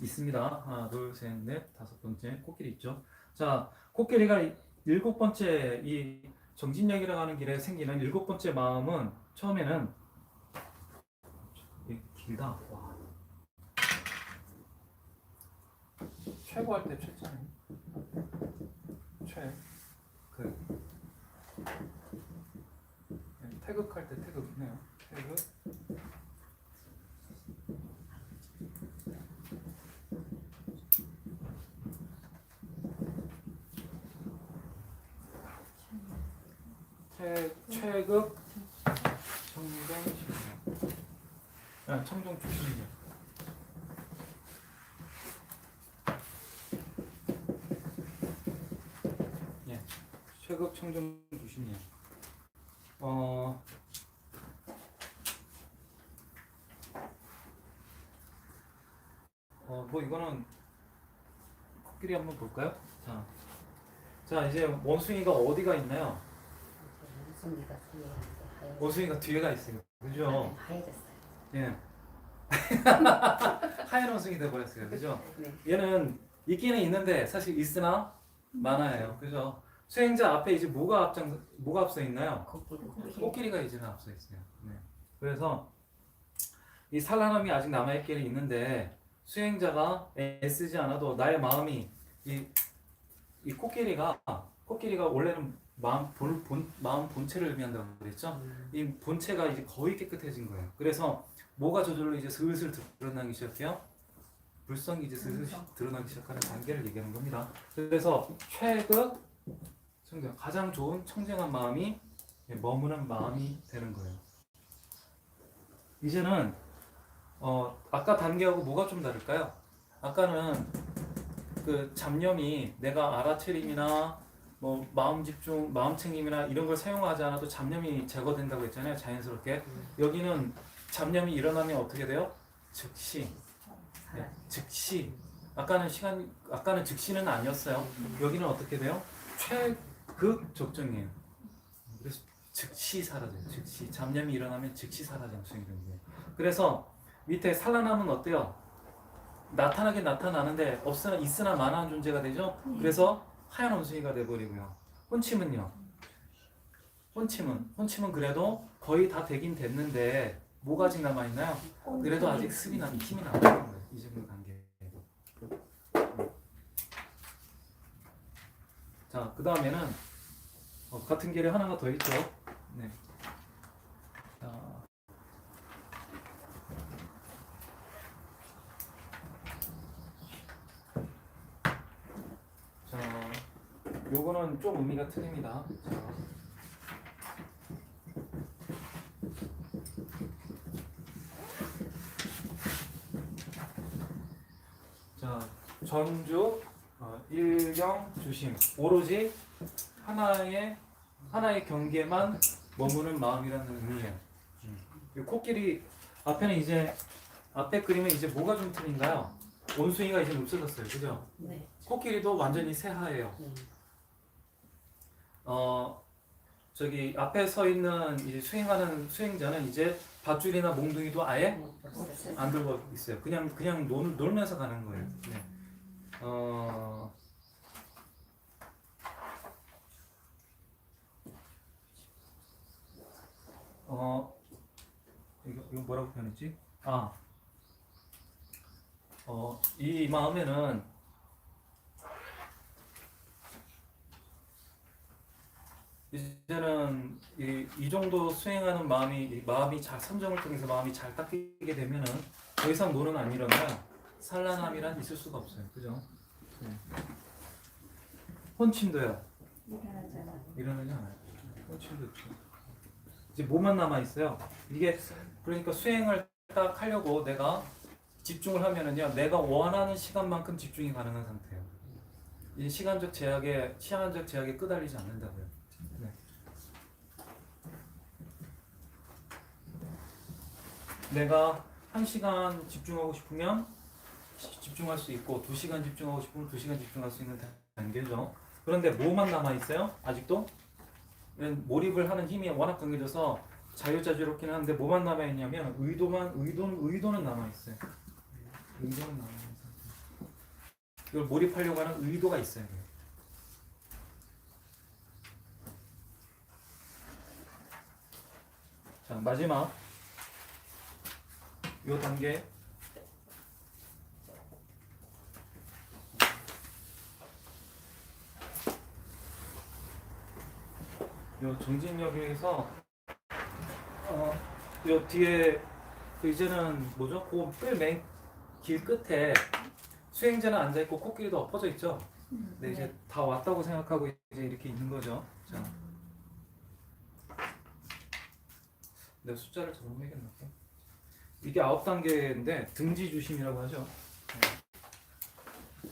있습니다. 하나, 둘, 셋, 넷, 다섯 번째 코끼리 있죠. 자, 코끼리가 일곱 번째 이 정진력이라고 하는 길에 생기는 일곱 번째 마음은 처음에는 길다. 와. 최고 할 때 최잖아요. 최. 최극 청정 신경. 아, 청정 주신경. 예, 최극 청정 주신경. 뭐 이거는 코끼리 한번 볼까요? 자 이제 원숭이가 어디가 있나요? 원숭이가 뒤에 원숭이가 뒤에가 있어요. 그죠? 하얘졌어요. 예. 하얀 원숭이 돼버렸어요. 그죠? 네. 얘는 있기는 있는데 사실 있으나 많아요. 그죠? 수행자 앞에 이제 뭐가 앞서 있나요? 코끼리가 이제는 앞서 있어요. 네. 그래서 이 산란함이 아직 남아있기는 있는데 수행자가 애쓰지 않아도 나의 마음이 이 코끼리가 원래는 마음 본체를 의미한다고 그랬죠? 이 본체가 이제 거의 깨끗해진 거예요. 그래서 뭐가 저절로 이제 슬슬 드러나기 시작해요? 불성이 이제 슬슬 드러나기 시작하는 단계를 얘기하는 겁니다. 그래서 최극 청정, 가장 좋은 청정한 마음이 머무는 마음이 되는 거예요. 이제는 아까 단계하고 뭐가 좀 다를까요? 아까는 그 잡념이 내가 알아차림이나 뭐 마음 집중, 마음 챙김이나 이런 걸 사용하지 않아도 잡념이 제거된다고 했잖아요. 자연스럽게. 여기는 잡념이 일어나면 어떻게 돼요? 즉시. 네, 즉시. 아까는 즉시는 아니었어요. 여기는 어떻게 돼요? 최극 적정이에요. 그래서 즉시 사라져요. 즉시. 잡념이 일어나면 즉시 사라지는 수행이 되는 거예요. 그래서 밑에 산란함은 어때요? 나타나긴 나타나는데 있으나 마나한 존재가 되죠. 그래서 하얀 원숭이가 돼버리고요. 혼침은요. 혼침은 그래도 거의 다 되긴 됐는데 뭐가 아직 남아 있나요? 그래도 아직 힘이 남아 있는 거예요. 이 정도 단계. 자, 그 다음에는 같은 길에 하나가 더 있죠. 네. 요거는 좀 의미가 틀립니다. 자, 전주, 일경, 주심, 오로지 하나의 경계만 머무는 마음이라는 의미예요. 이 코끼리 앞에는 이제 앞에 그림은 이제 뭐가 좀 틀린가요? 원숭이가 이제 없어졌어요, 그죠? 네. 코끼리도 완전히 새하예요. 저기 앞에 서 있는 이제 수행하는 수행자는 이제 밧줄이나 몽둥이도 아예 안 들고 있어요. 그냥 놀면서 가는 거예요. 네. 이거 뭐라고 표현했지? 이 마음에는 이제는 이 정도 수행하는 마음이 잘 선정을 통해서 마음이 잘 닦이게 되면은 더 이상 노는 안 일어나요. 산란함이란 있을 수가 없어요. 그죠? 네. 혼침도요. 일어나지 않아요. 혼침도 있죠. 이제 뭐만 남아 있어요. 이게 그러니까 수행을 딱 하려고 내가 집중을 하면은요, 내가 원하는 시간만큼 집중이 가능한 상태예요. 이 시간적 제약에 끄달리지 않는다고요. 네. 내가 1시간 집중하고 싶으면 집중할 수 있고 2시간 집중하고 싶으면 2시간 집중할 수 있는 단계죠. 그런데 뭐만 남아 있어요? 아직도 몰입을 하는 힘이 워낙 강해져서 자유자재롭긴 한데 뭐만 남아 있냐면 의도는 남아 있어요. 의도는 남아 있는 상태. 이걸 몰입하려고 하는 의도가 있어야 돼요. 자, 마지막 요 단계. 요 정진역에서 요 뒤에 이제는 뭐죠? 맨 길 끝에 수행자는 앉아 있고 코끼리도 엎어져 있죠. 근데 이제 다 왔다고 생각하고 이제 이렇게 있는 거죠. 자, 내가 숫자를 잘못 매겼나? 이게 9단계인데 등지 주심이라고 하죠.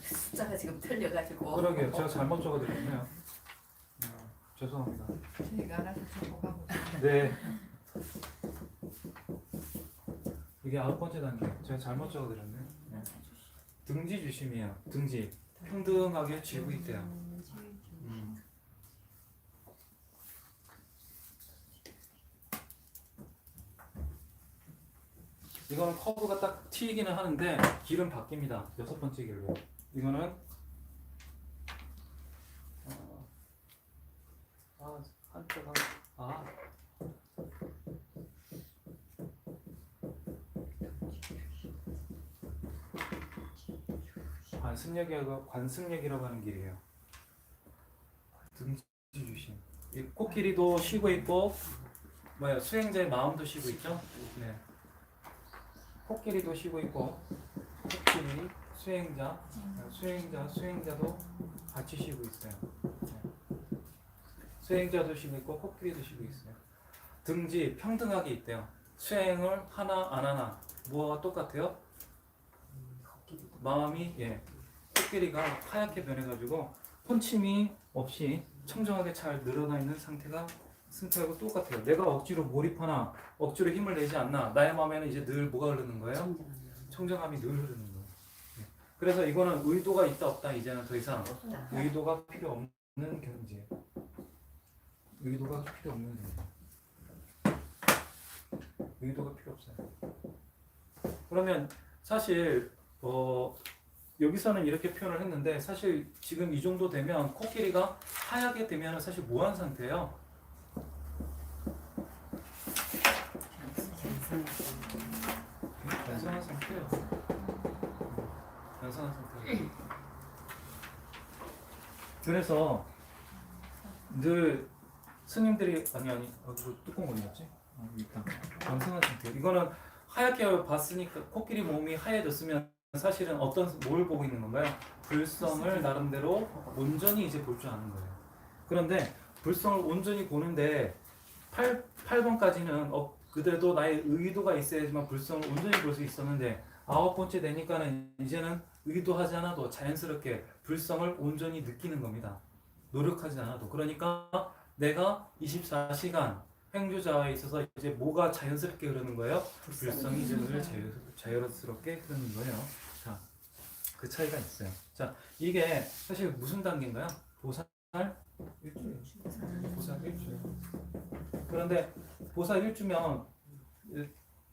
숫자가 지금 틀려가지고. 그러게요. 제가 잘못 적어드렸네요. 죄송합니다. 저희가 알아서 적어가고. 네. 이게 9번째 단계. 제가 잘못 적어드렸네요. 네. 등지 주심이에요. 등지. 평등하게 쥐고 있대요. 이거는 커브가 딱 튀기는 하는데 길은 바뀝니다. 6번째 길로. 이거는 한자가 관승역이라고 하는 길이에요. 등지 주심. 이 코끼리도 쉬고 있고 수행자의 마음도 쉬고 있죠. 네. 코끼리도 쉬고 있고 코끼리, 수행자도 같이 쉬고 있어요. 네. 수행자도 쉬고 있고 코끼리도 쉬고 있어요. 등지 평등하게 있대요. 수행을 하나 안 하나 뭐와 똑같아요? 마음이 코끼리가 하얗게 변해가지고 혼침이 없이 청정하게 잘 늘어나 있는 상태하고 똑같아요. 내가 억지로 몰입하나 억지로 힘을 내지 않나 나의 마음에는 이제 늘 뭐가 흐르는 거예요? 청정함이 늘 흐르는 거예요. 그래서 이거는 의도가 있다 없다 이제는 더 이상 의도가 필요 없는 경지예요. 의도가 필요 없는 경지. 의도가 필요 없어요. 그러면 사실 여기서는 이렇게 표현을 했는데 사실 지금 이 정도 되면 코끼리가 하얗게 되면 사실 뭐한 상태예요? 변성한 상태예요. 변성한 상태예요. 그래서 늘 스님들이 그 뚜껑 어디였지? 일단 변성한 상태. 이거는 하얗게 봤으니까 코끼리 몸이 하얘졌으면 사실은 뭘 보고 있는 건가요? 불성을 나름대로 온전히 이제 볼 줄 아는 거예요. 그런데 불성을 온전히 보는데 8번까지는 그래도 나의 의도가 있어야지만 불성을 온전히 볼 수 있었는데 9번째 되니까는 이제는 의도하지 않아도 자연스럽게 불성을 온전히 느끼는 겁니다. 노력하지 않아도. 그러니까 내가 24시간 행주자에 있어서 이제 뭐가 자연스럽게 흐르는 거예요? 불성이 이제 늘 자연스럽게 흐르는 거예요. 자, 그 차이가 있어요. 자, 이게 사실 무슨 단계인가요? 보살 1주예요. 보살 1주예요. 그런데 보살 1주면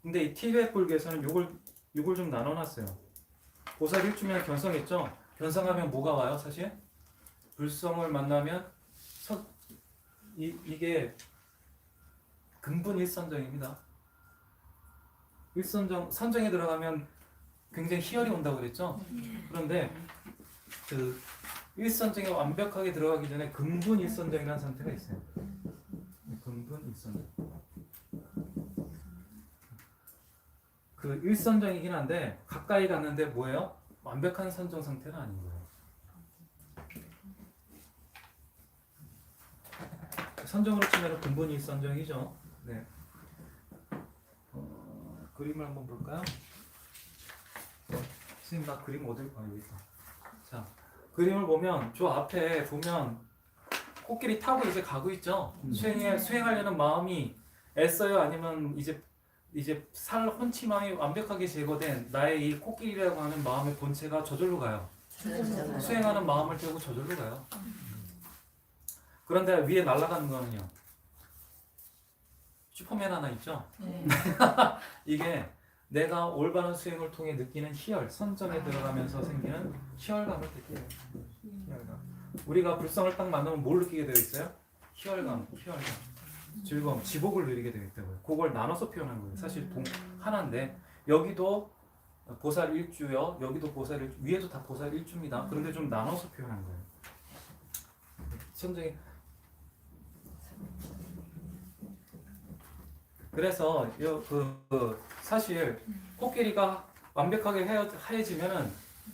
근데 이 티베트 불교에서는 요걸 좀 나눠놨어요. 보살 1주면 견성했죠? 견성하면 뭐가 와요, 사실? 불성을 만나면 이게 근본 일선정입니다. 선정에 들어가면 굉장히 희열이 온다고 그랬죠? 그런데 그 일선정에 완벽하게 들어가기 전에 근본 일선정이라는 상태가 있어요. 근본 일선정. 그 일선정이긴 한데 가까이 갔는데 뭐예요? 완벽한 선정 상태는 아닌 거예요. 선정으로 치면 근본 일선정이죠. 네. 그림을 한번 볼까요? 선생님 나 그림 어디 여기 있다. 자, 그림을 보면 저 앞에 보면 코끼리 타고 이제 가고 있죠. 수행하려는 마음이 애써요, 아니면 이제 살 혼치망이 완벽하게 제거된 나의 이 코끼리라고 하는 마음의 본체가 저절로 가요. 수행하는 마음을 떼고 저절로 가요. 그런데 위에 날아가는 거는요. 슈퍼맨 하나 있죠? 네. 이게 내가 올바른 수행을 통해 느끼는 희열, 선정에 들어가면서 생기는 희열감을 느껴요. 희열감. 우리가 불성을 딱 만나면 뭘 느끼게 되어 있어요? 희열감, 즐거움, 지복을 누리게 되어 있다고요. 그걸 나눠서 표현한 거예요. 사실 하나인데 여기도 보살 1주요, 여기도 보살 1주, 위에도 다 보살 1주입니다. 그런데 좀 나눠서 표현한 거예요. 선정이. 그래서 사실 코끼리가 완벽하게 하얘지면은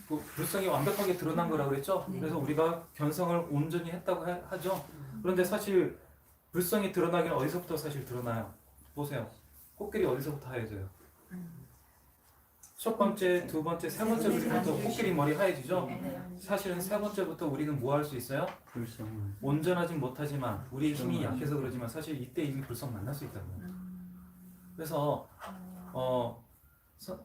그 불성이 완벽하게 드러난 거라고 그랬죠. 그래서 우리가 견성을 온전히 했다고 하죠. 그런데 사실 불성이 드러나기는 어디서부터 사실 드러나요? 보세요. 코끼리 어디서부터 하얘져요? 첫 번째, 두 번째, 세 번째부터 코끼리 머리 하얘지죠? 사실은 세 번째부터 우리는 뭐 할 수 있어요? 불성을. 온전하진 못하지만 우리 힘이 약해서 그러지만 사실 이때 이미 불성 만날 수 있다고요. 그래서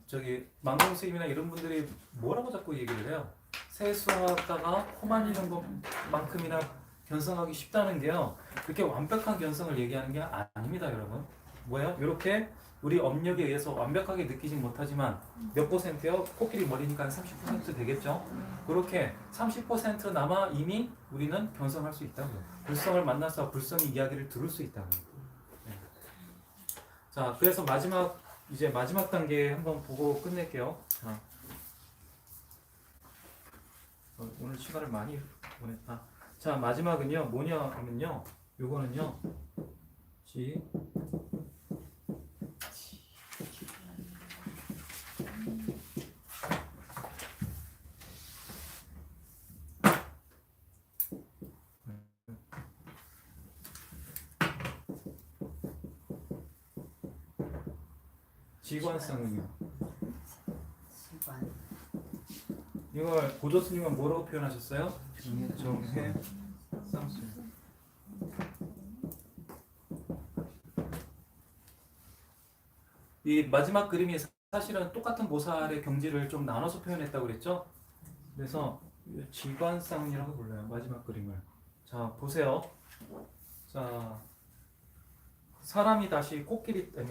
저기 망공 스님이나 이런 분들이 뭐라고 자꾸 얘기를 해요? 세수하다가 코 만지는 것만큼이나 견성하기 쉽다는 게요. 그렇게 완벽한 견성을 얘기하는 게 아닙니다, 여러분. 뭐야? 이렇게 우리 업력에 의해서 완벽하게 느끼진 못하지만 몇 %요? 코끼리 머리니까 한 30% 되겠죠? 그렇게 30% 남아 이미 우리는 견성할 수 있다고요. 불성을 만나서 불성의 이야기를 들을 수 있다고요. 네. 자, 그래서 이제 마지막 단계 한번 보고 끝낼게요. 자, 오늘 시간을 많이 보냈다. 자, 마지막은요, 뭐냐 하면요, 요거는요, 지관성은요. 시관. 이걸 고조 스님은 뭐라고 표현하셨어요? 정해 쌍수. 이 마지막 그림이 사실은 똑같은 보살의 경지를 좀 나눠서 표현했다고 그랬죠? 그래서 지관쌍이라고 불러요. 마지막 그림을. 자, 보세요. 자, 사람이 다시 코끼리 아니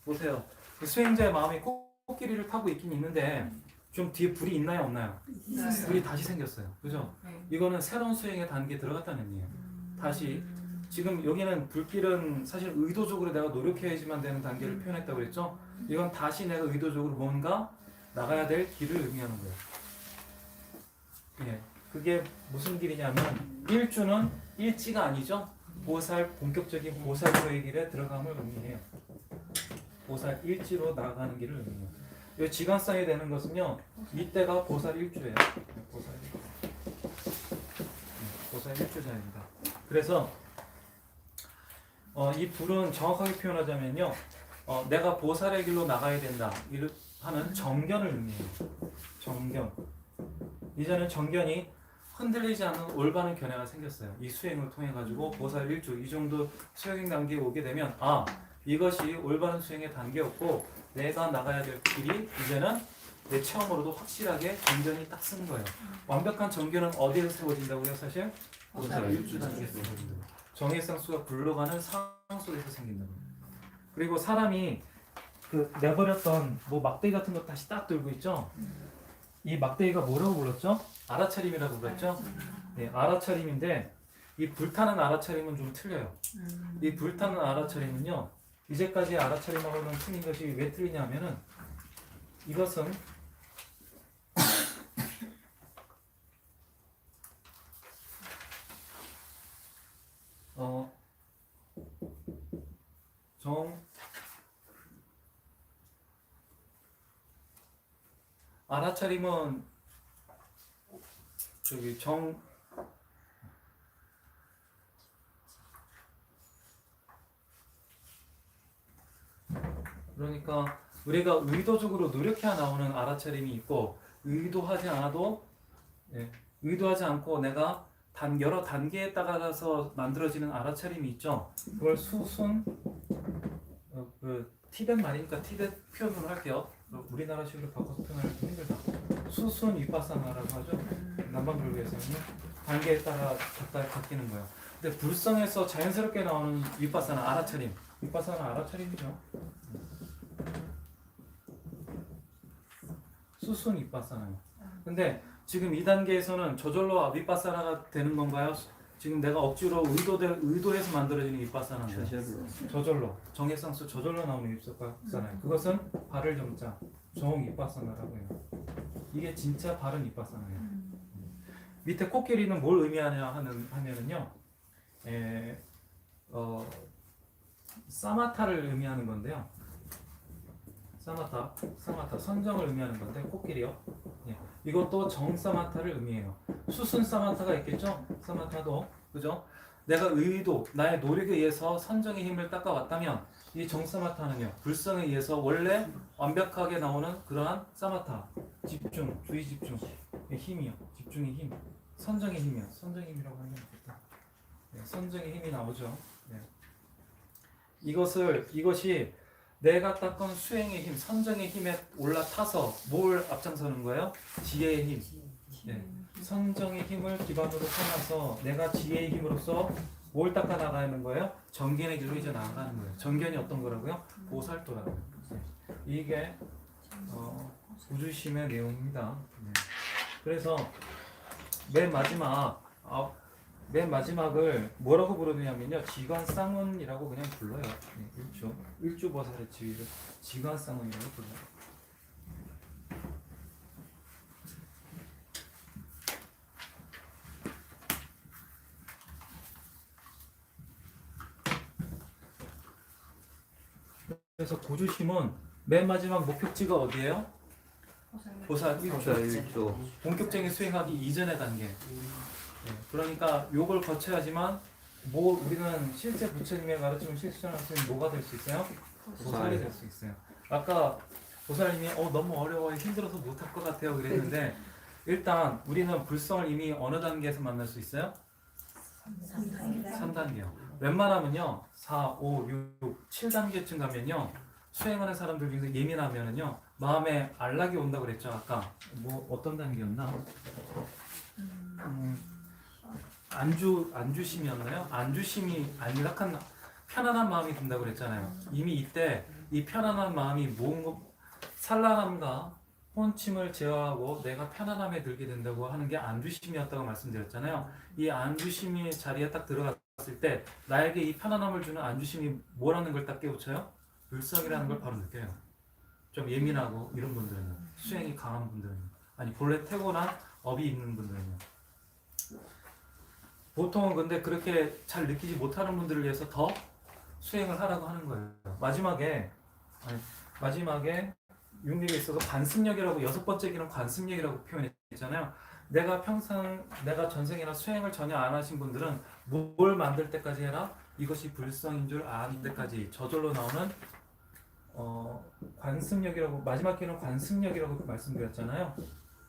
보세요. 그 수행자의 마음이 코끼리를 타고 있긴 있는데 좀 뒤에 불이 있나요, 없나요? 불이 다시 생겼어요. 그죠? 이거는 새로운 수행의 단계에 들어갔다는 의미예요. 다시 지금 여기는 불길은 사실 의도적으로 내가 노력해야지만 되는 단계를 표현했다고 그랬죠? 이건 다시 내가 의도적으로 뭔가 나가야 될 길을 의미하는 거예요. 예, 그게 무슨 길이냐면 일주는 일지가 아니죠? 본격적인 보살로의 길에 들어감을 의미해요. 보살 일지로 나아가는 길을 의미해요. 이 지관상이 되는 것은요, 이때가 보살 일주예요. 보살 일주자입니다. 그래서 이 불은 정확하게 표현하자면요, 내가 보살의 길로 나가야 된다 하는 정견을 의미해요. 정견. 이제는 정견이 흔들리지 않는 올바른 견해가 생겼어요. 이 수행을 통해 가지고 보살 일주 이 정도 수행 단계에 오게 되면 이것이 올바른 수행의 단계였고 내가 나가야 될 길이 이제는 내 체험으로도 확실하게 정견이 딱 쓰는 거예요. 완벽한 정견은 어디에서 세워진다고요, 사실? 보살 일주 단계에서 세워진다고. 정해상수가 굴러가는 상황 속에서 생긴다고. 그리고 사람이 그 내버렸던 뭐 막대기 같은 거 다시 딱 들고 있죠. 이 막대기가 뭐라고 불렀죠? 알아차림이라고 불렀죠. 네, 알아차림인데 이 불타는 알아차림은 좀 틀려요. 이 불타는 알아차림은요, 이제까지 알아차림하고는 틀린 것이 왜 틀리냐면은 이것은 알아차림은 그러니까 우리가 의도적으로 노력해야 나오는 알아차림이 있고 의도하지 않고 내가 여러 단계에 따라서 만들어지는 알아차림이 있죠. 그걸 수순 티벳 말이니까 티벳 표현으로 할게요. 우리나라식으로 바꿔서 표현하기 힘들다. 수순 위파사나라고 하죠. 남방불교에서는 단계에 따라 바뀌는 거예요. 근데 불성에서 자연스럽게 나오는 위파사나 알아차림. 위파사나 알아차림이죠. 수순 위파사나요. 근데 지금 이 단계에서는 저절로 위파사나가 되는 건가요? 지금 내가 억지로 의도해서 만들어지는 위파사나인데 저절로 정해상수 저절로 나오는 위파사나예요. 그것은 발을 정자 정 위파사나라고 해요. 이게 진짜 바른 위파사나예요. 밑에 코끼리는 뭘 의미하냐 하면은요, 사마타를 의미하는 건데요. 사마타 선정을 의미하는 건데 코끼리요. 예, 이것도 정사마타를 의미해요. 수순 사마타가 있겠죠. 사마타도 그죠. 내가 의도, 나의 노력에 의해서 선정의 힘을 닦아왔다면 이 정사마타는요, 불성에 의해서 원래 완벽하게 나오는 그러한 사마타, 집중, 주의 집중의 힘이요. 집중의 힘, 선정의 힘이요. 선정의 힘이라고 하면 좋겠다. 네, 선정의 힘이 나오죠. 네. 이것이 내가 닦은 수행의 힘, 선정의 힘에 올라타서 뭘 앞장서는 거예요? 지혜의 힘. 네. 선정의 힘을 기반으로 삼아서 내가 지혜의 힘으로써 뭘 닦아 나가는 거예요? 정견의 길로 이제 나아가는 거예요. 정견이 어떤 거라고요? 보살도라는 거예요. 네. 이게 우주심의 내용입니다. 네. 그래서 맨 마지막을 뭐라고 부르느냐면요, 지관쌍운이라고 그냥 불러요. 네, 일주보살의 지위를 지관쌍운이라고 불러요. 그래서 고주심은 맨 마지막 목표지가 어디예요? 보살 보살 1조. 본격적인 수행하기 이전의 단계. 네, 그러니까 요걸 거쳐야지만 우리는 실제 부처님의 가르침을 실천할 수 있는 뭐가 될 수 있어요? 보살이 될 수 있어요. 아까 보살님이 너무 어려워요, 힘들어서 못할 것 같아요 그랬는데 일단 우리는 불성을 이미 어느 단계에서 만날 수 있어요? 3단계요. 웬만하면요 4, 5, 6, 7단계쯤 가면요 수행하는 사람들 중에서 예민하면은요 마음에 안락이 온다고 그랬죠. 아까 어떤 단계였나? 안주심이었나요? 안주심이 안락한 편안한 마음이 든다고 그랬잖아요. 이미 이때 이 편안한 마음이 산란함과 혼침을 제어하고 내가 편안함에 들게 된다고 하는 게 안주심이었다고 말씀드렸잖아요. 이 안주심이 자리에 딱 들어갔을 때 나에게 이 편안함을 주는 안주심이 뭐라는 걸 딱 깨우쳐요? 불성이라는 걸 바로 느껴요. 좀 예민하고 이런 분들은, 수행이 강한 분들은, 아니 본래 태고나 업이 있는 분들은요. 보통은 근데 그렇게 잘 느끼지 못하는 분들을 위해서 더 수행을 하라고 하는 거예요. 마지막에 윤리에 있어서 관습력이라고, 6번째 길은 관습력이라고 표현했잖아요. 내가 전생이나 수행을 전혀 안 하신 분들은 뭘 만들 때까지 해라? 이것이 불성인 줄 아는 때까지 저절로 나오는 관습력이라고, 마지막 길은 관습력이라고 말씀드렸잖아요.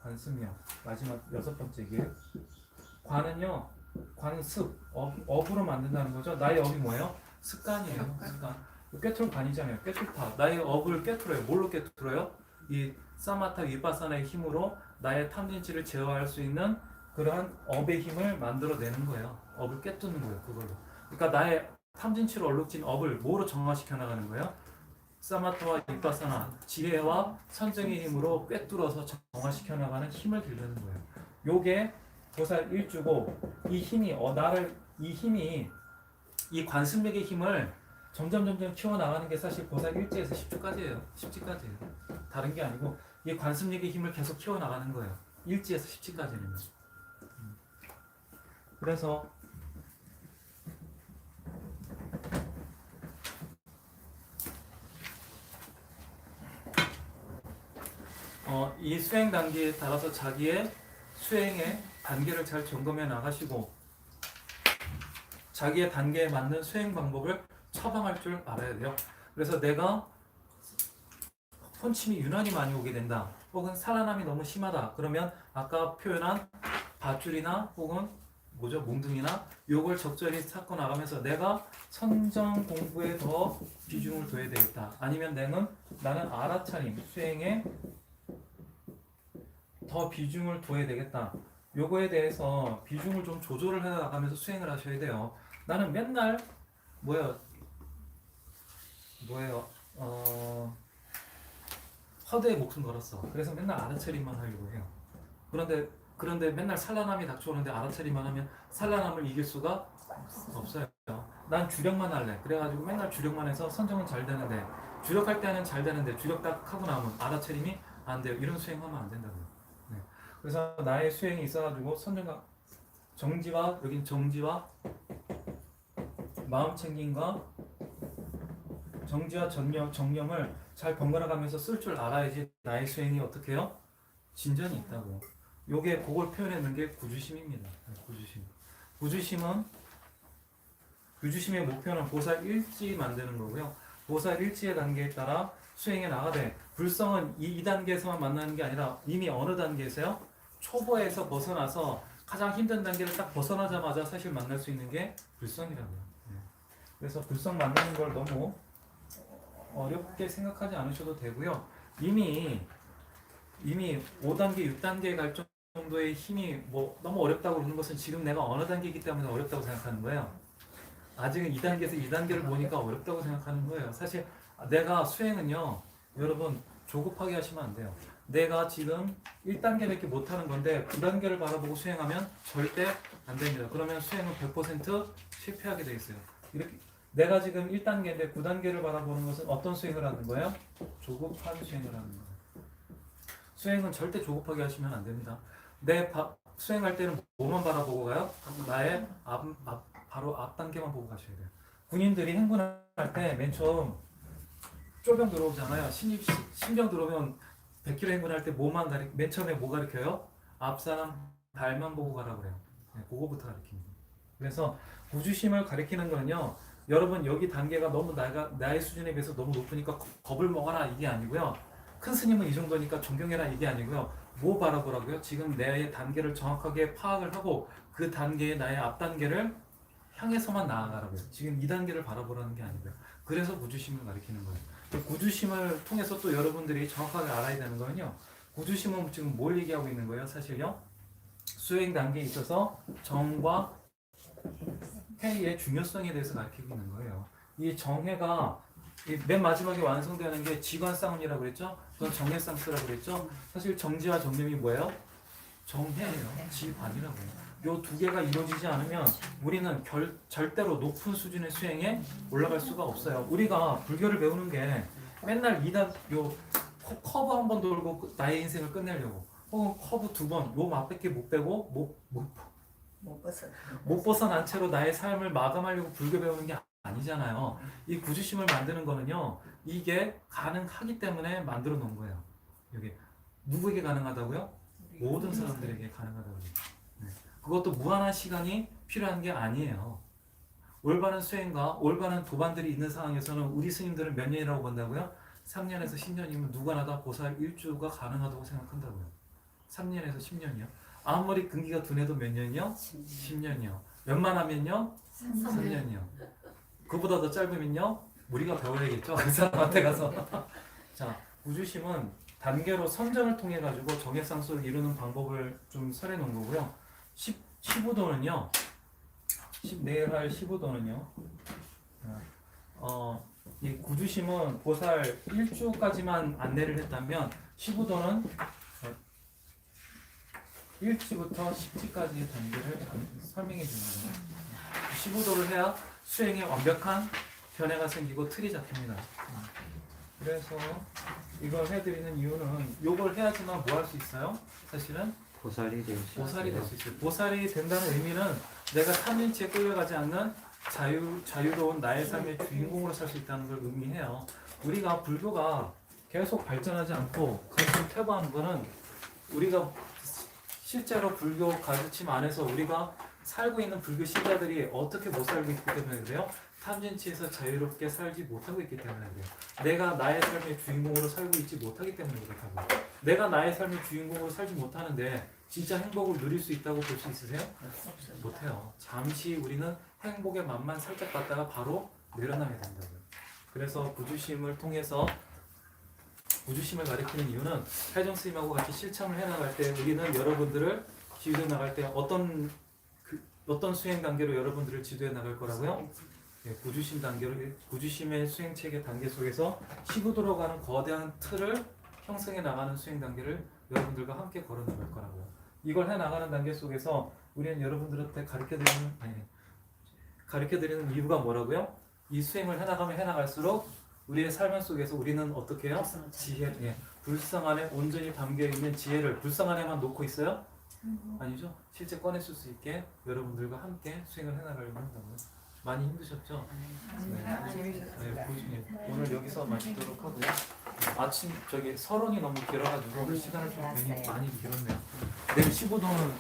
관습력, 마지막 6번째 길. 관은요, 관습, 업으로 만든다는 거죠. 나의 업이 뭐예요? 습관이에요. 습관. 꿰뚫 관이잖아요. 꿰뚫파. 나의 업을 꿰뚫어요. 뭘로 꿰뚫어요? 이 사마타 위파사나의 힘으로 나의 탐진치를 제어할 수 있는 그러한 업의 힘을 만들어내는 거예요. 업을 꿰뚫는 거예요. 그걸로. 그러니까 나의 탐진치로 얼룩진 업을 뭐로 정화시켜 나가는 거예요? 사마타와 위파사나, 지혜와 선정의 힘으로 꿰뚫어서 정화시켜 나가는 힘을 기르는 거예요. 요게 보살 일주고, 이 힘이 이 관습력의 힘을 점점 키워나가는 게 사실 보살 1지에서 10지까지예요. 10지까지예요. 다른 게 아니고 이 관습력의 힘을 계속 키워나가는 거예요. 1지에서 10지까지는. 그래서 이 수행 단계에 따라서 자기의 수행의 단계를 잘 점검해 나가시고 자기의 단계에 맞는 수행 방법을 처방할 줄 알아야 돼요. 그래서 내가 혼침이 유난히 많이 오게 된다, 혹은 산란함이 너무 심하다, 그러면 아까 표현한 밧줄이나 혹은 몽둥이나 요걸 적절히 찾고 나가면서 내가 선정 공부에 더 비중을 둬야 되겠다. 아니면 나는 알아차림, 수행에 더 비중을 둬야 되겠다. 요거에 대해서 비중을 좀 조절을 해 나가면서 수행을 하셔야 돼요. 나는 맨날 허대에 목숨 걸었어. 그래서 맨날 알아차림만 하려고 해요. 그런데 맨날 산란함이 닥쳐오는데 알아차림만 하면 산란함을 이길 수가 없어요. 난 주력만 할래. 그래가지고 맨날 주력만 해서 선정은 잘 되는데, 주력할 때는 잘 되는데 주력 딱 하고 나면 알아차림이 안 돼요. 이런 수행하면 안 된다고요. 네. 그래서 나의 수행이 있어가지고 선정과 정지와, 여긴 정지와 마음 챙김과 정지와 정념을 잘 번갈아 가면서 쓸 줄 알아야지 나의 수행이 어떻게 해요? 진전이 있다고. 요게 그걸 표현해 놓은 게 구주심입니다. 구주심. 구주심은 구주심의 목표는 보살 일지 만드는 거고요. 보살 일지의 단계에 따라 수행해 나가되 불성은 이 단계에서만 만나는 게 아니라 이미 어느 단계에서요? 초보에서 벗어나서 가장 힘든 단계를 딱 벗어나자마자 사실 만날 수 있는 게 불성이라고요. 그래서 불성 만나는 걸 너무 어렵게 생각하지 않으셔도 되고요. 이미 5단계, 6단계에 갈 정도의 힘이 뭐 너무 어렵다고 그러는 것은 지금 내가 어느 단계이기 때문에 어렵다고 생각하는 거예요. 아직은 2단계에서 2단계를 보니까 어렵다고 생각하는 거예요. 사실 내가 수행은요, 여러분 조급하게 하시면 안 돼요. 내가 지금 1단계밖에 못하는 건데 9단계를 바라보고 수행하면 절대 안 됩니다. 그러면 수행은 100% 실패하게 돼 있어요. 이렇게 내가 지금 1단계인데 9단계를 바라보는 것은 어떤 수행을 하는 거예요? 조급한 수행을 하는 거예요. 수행은 절대 조급하게 하시면 안 됩니다. 수행할 때는 뭐만 바라보고 가요? 나의 바로 앞 단계만 보고 가셔야 돼요. 군인들이 행군할 때 맨 처음 쫄병 들어오잖아요. 신병 들어오면 100km 행군할 때 맨 처음에 뭐 가르쳐요? 앞 사람 발만 보고 가라고 그래요. 네, 그거부터 가르칩니다. 그래서 구주심을 가르치는 거는요, 여러분 여기 단계가 너무 나의 수준에 비해서 너무 높으니까 겁을 먹어라 이게 아니고요. 큰 스님은 이 정도니까 존경해라 이게 아니고요. 뭐 바라보라고요? 지금 내 단계를 정확하게 파악을 하고 그 단계의 나의 앞 단계를 향해서만 나아가라고요. 지금 2단계를 바라보라는 게 아니고요. 그래서 구주심을 가리키는 거예요. 구주심을 통해서 또 여러분들이 정확하게 알아야 되는 거는요. 구주심은 지금 뭘 얘기하고 있는 거예요? 사실요. 수행 단계에 있어서 정과 회의 중요성에 대해서 가르치고 있는 거예요. 이 정회가 맨 마지막에 완성되는 게 지관쌍운이라고 그랬죠? 그건 정해쌍수라고 그랬죠? 사실 정지와 정념이 뭐예요? 정해예요. 지관이라고 해요. 요 두 개가 이루어지지 않으면 우리는 절대로 높은 수준의 수행에 올라갈 수가 없어요. 우리가 불교를 배우는 게 맨날 커브 한 번 돌고 나의 인생을 끝내려고, 혹은 커브 2번, 요 맛밖에 못 빼고 못 벗어난 채로 나의 삶을 마감하려고 불교 배우는 게 아니잖아요. 이 구주심을 만드는 거는요, 이게 가능하기 때문에 만들어 놓은 거예요. 이게 누구에게 가능하다고요? 모든 사람들에게 가능하다고요. 네. 그것도 무한한 시간이 필요한 게 아니에요. 올바른 수행과 올바른 도반들이 있는 상황에서는 우리 스님들은 몇 년이라고 본다고요? 3년에서 10년이면 누구나 다 보살 일주가 가능하다고 생각한다고요. 3년에서 10년이요. 아무리 근기가 둔해도 몇 년이요? 10년이요. 웬만하면요? 3년이요. 그보다 더 짧으면요? 우리가 배워야겠죠? 그 사람한테 가서. 자, 구주심은 단계로 선전을 통해 가지고 정해상수를 이루는 방법을 좀 설해 놓은 거고요. 15도는요. 내일 할 15도는요. 이 구주심은 보살 1주까지만 안내를 했다면 15도는 1지부터 10지까지의 단계를 설명해 주는 거예요. 15도를 해야 수행에 완벽한 변화가 생기고 틀이 잡힙니다. 그래서 이걸 해드리는 이유는 이걸 해야지만 뭐 할 수 있어요? 사실은 보살이 될 수 보살이 될 있어요. 수 있어요. 보살이 된다는 의미는 내가 탐진치에 끌려가지 않는 자유로운 나의 삶의 주인공으로 살 수 있다는 걸 의미해요. 우리가 불교가 계속 발전하지 않고 계속 퇴보하는 거는 우리가 실제로 불교 가르침 안에서 우리가 살고 있는 불교 신자들이 어떻게 못 살고 있기 때문에 그래요? 탐진치에서 자유롭게 살지 못하고 있기 때문에 그래요. 내가 나의 삶의 주인공으로 살고 있지 못하기 때문에 그렇다고요. 내가 나의 삶의 주인공으로 살지 못하는데 진짜 행복을 누릴 수 있다고 볼 수 있으세요? 못해요. 잠시 우리는 행복의 맛만 살짝 봤다가 바로 내려나게 된다고요. 그래서 구주심을 통해서 구주심을 가리키는 이유는 해정 스님하고 같이 실천을 해나갈 때 우리는 여러분들을 지도해 나갈 때 어떤 수행 단계로 여러분들을 지도해 나갈 거라고요? 네, 구주심 단계로 구주심의 수행 체계 단계 속에서 시구도로 가는 거대한 틀을 형성해 나가는 수행 단계를 여러분들과 함께 걸어 나갈 거라고요. 이걸 해 나가는 단계 속에서 우리는 여러분들한테 가르쳐 드리는 이유가 뭐라고요? 이 수행을 해 나가면 해 나갈수록 우리의 삶 속에서 우리는 어떻게 해요? 지혜, 불성 안에 온전히 담겨 있는 지혜를 불성 안에만 놓고 있어요? 아니죠. 실제 꺼냈을 수 있게 여러분들과 함께 수행을 해 나가려고 한다고요. 많이 힘드셨죠? 오늘 여기서 마치도록 하고요. 아침 서론이 너무 길어가지고 시간을 좀 괜히 많이 길었네요. 내일 15도는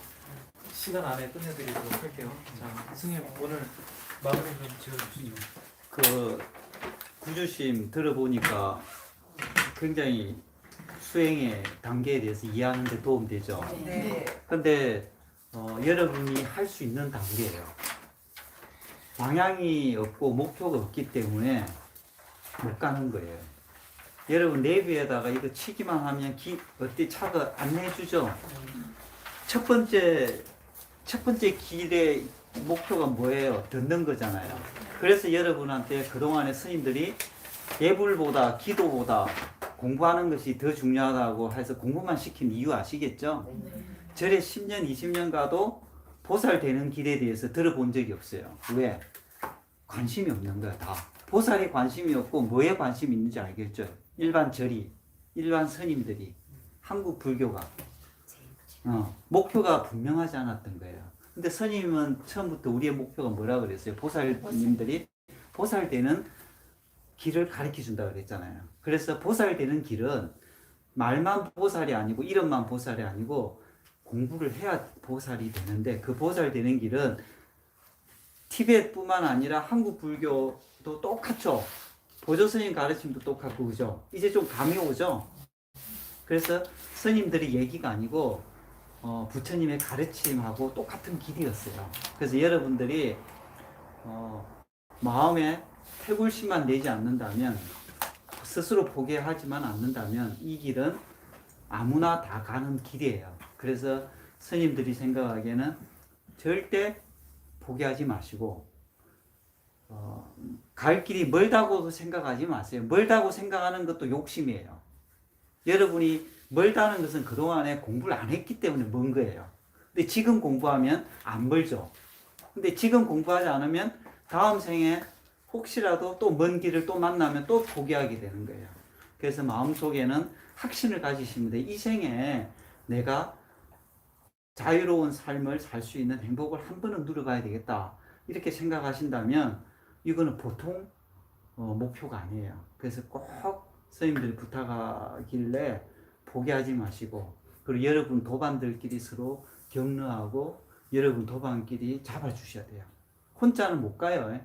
시간 안에 끝내드리도록 할게요. 자, 스님 오늘 마무리 좀 지어주시죠. 그 구주심 들어보니까 굉장히 수행의 단계에 대해서 이해하는 데 도움되죠. 네. 근데 여러분이 할 수 있는 단계예요. 방향이 없고 목표가 없기 때문에 못 가는 거예요. 여러분 내비에다가 이거 치기만 하면 어디 차가 안내해주죠. 첫 번째 길의 목표가 뭐예요? 듣는 거잖아요. 그래서 여러분한테 그동안에 스님들이 예불보다 기도보다 공부하는 것이 더 중요하다고 해서 공부만 시킨 이유 아시겠죠? 절에 10년, 20년 가도 보살 되는 길에 대해서 들어본 적이 없어요. 왜? 관심이 없는 거야, 다. 보살에 관심이 없고 뭐에 관심이 있는지 알겠죠? 일반 절이, 일반 스님들이, 한국 불교가 목표가 분명하지 않았던 거예요. 근데 스님은 처음부터 우리의 목표가 뭐라 그랬어요? 보살님들이 보살되는 길을 가르쳐 준다 그랬잖아요. 그래서 보살되는 길은 말만 보살이 아니고 이름만 보살이 아니고 공부를 해야 보살이 되는데, 그 보살되는 길은 티베트뿐만 아니라 한국 불교도 똑같죠. 보조 스님 가르침도 똑같고, 그죠? 이제 좀 감이 오죠? 그래서 스님들이 얘기가 아니고 부처님의 가르침하고 똑같은 길이었어요. 그래서 여러분들이 마음에 태굴심만 내지 않는다면, 스스로 포기하지만 않는다면 이 길은 아무나 다 가는 길이에요. 그래서 스님들이 생각하기에는 절대 포기하지 마시고 갈 길이 멀다고도 생각하지 마세요. 멀다고 생각하는 것도 욕심이에요. 여러분이 멀다는 것은 그동안에 공부를 안 했기 때문에 먼 거예요. 근데 지금 공부하면 안 멀죠. 근데 지금 공부하지 않으면 다음 생에 혹시라도 또 먼 길을 또 만나면 또 포기하게 되는 거예요. 그래서 마음속에는 확신을 가지시면 돼요. 이 생에 내가 자유로운 삶을 살 수 있는 행복을 한 번은 누려봐야 되겠다. 이렇게 생각하신다면 이거는 보통 목표가 아니에요. 그래서 꼭 스님들이 부탁하길래 포기하지 마시고, 그리고 여러분 도반들끼리 서로 격려하고 여러분 도반끼리 잡아주셔야 돼요. 혼자는 못 가요.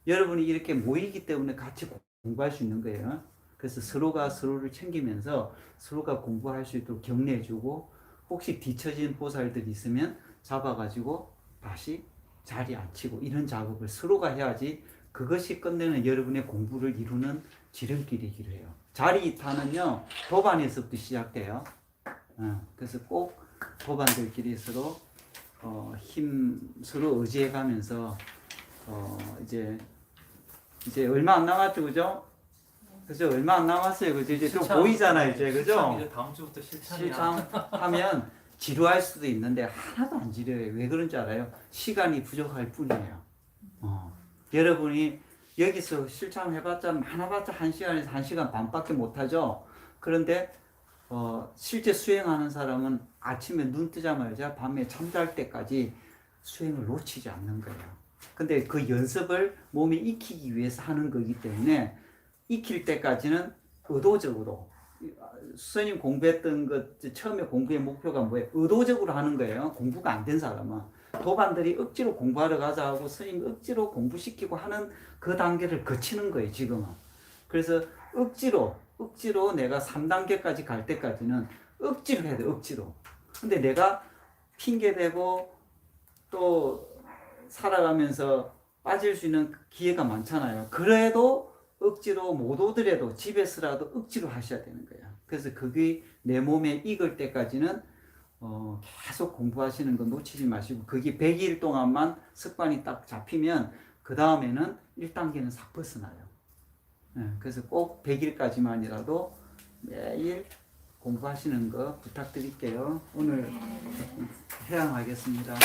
여러분이 이렇게 모이기 때문에 같이 공부할 수 있는 거예요. 그래서 서로가 서로를 챙기면서 서로가 공부할 수 있도록 격려해주고, 혹시 뒤처진 보살들이 있으면 잡아가지고 다시 자리에 앉히고, 이런 작업을 서로가 해야지 그것이 끝내는 여러분의 공부를 이루는 지름길이기로 해요. 자리 이탈은요 도반에서부터 시작돼요. 그래서 꼭 도반들끼리 서로 서로 의지해가면서 이제 얼마 안 남았죠, 그죠? 그죠? 얼마 안 남았어요, 그죠? 이제 좀 보이잖아요, 이제, 그죠? 이제 다음 주부터 실천이야. 실천하면 지루할 수도 있는데 하나도 안 지루해요. 왜 그런지 알아요? 시간이 부족할 뿐이에요. 여러분이 여기서 실천해봤자 많아봤자 1시간에서 1시간 반밖에 못하죠. 그런데 실제 수행하는 사람은 아침에 눈 뜨자마자 밤에 잠잘 때까지 수행을 놓치지 않는 거예요. 근데 그 연습을 몸에 익히기 위해서 하는 거기 때문에 익힐 때까지는 의도적으로, 스님 공부했던 것, 처음에 공부의 목표가 뭐예요? 의도적으로 하는 거예요. 공부가 안 된 사람은. 도반들이 억지로 공부하러 가자 하고 스님 억지로 공부시키고 하는 그 단계를 거치는 거예요, 지금은. 그래서 억지로 내가 3단계까지 갈 때까지는 억지로 해야 돼, 억지로. 근데 내가 핑계대고 또 살아가면서 빠질 수 있는 기회가 많잖아요. 그래도 억지로 못 오더라도 집에서라도 억지로 하셔야 되는 거예요. 그래서 그게 내 몸에 익을 때까지는 계속 공부하시는 거 놓치지 마시고, 그게 100일 동안만 습관이 딱 잡히면 그 다음에는 1단계는 싹 벗어나요. 그래서 꼭 100일까지만이라도 매일 공부하시는 거 부탁드릴게요. 오늘 회양하겠습니다.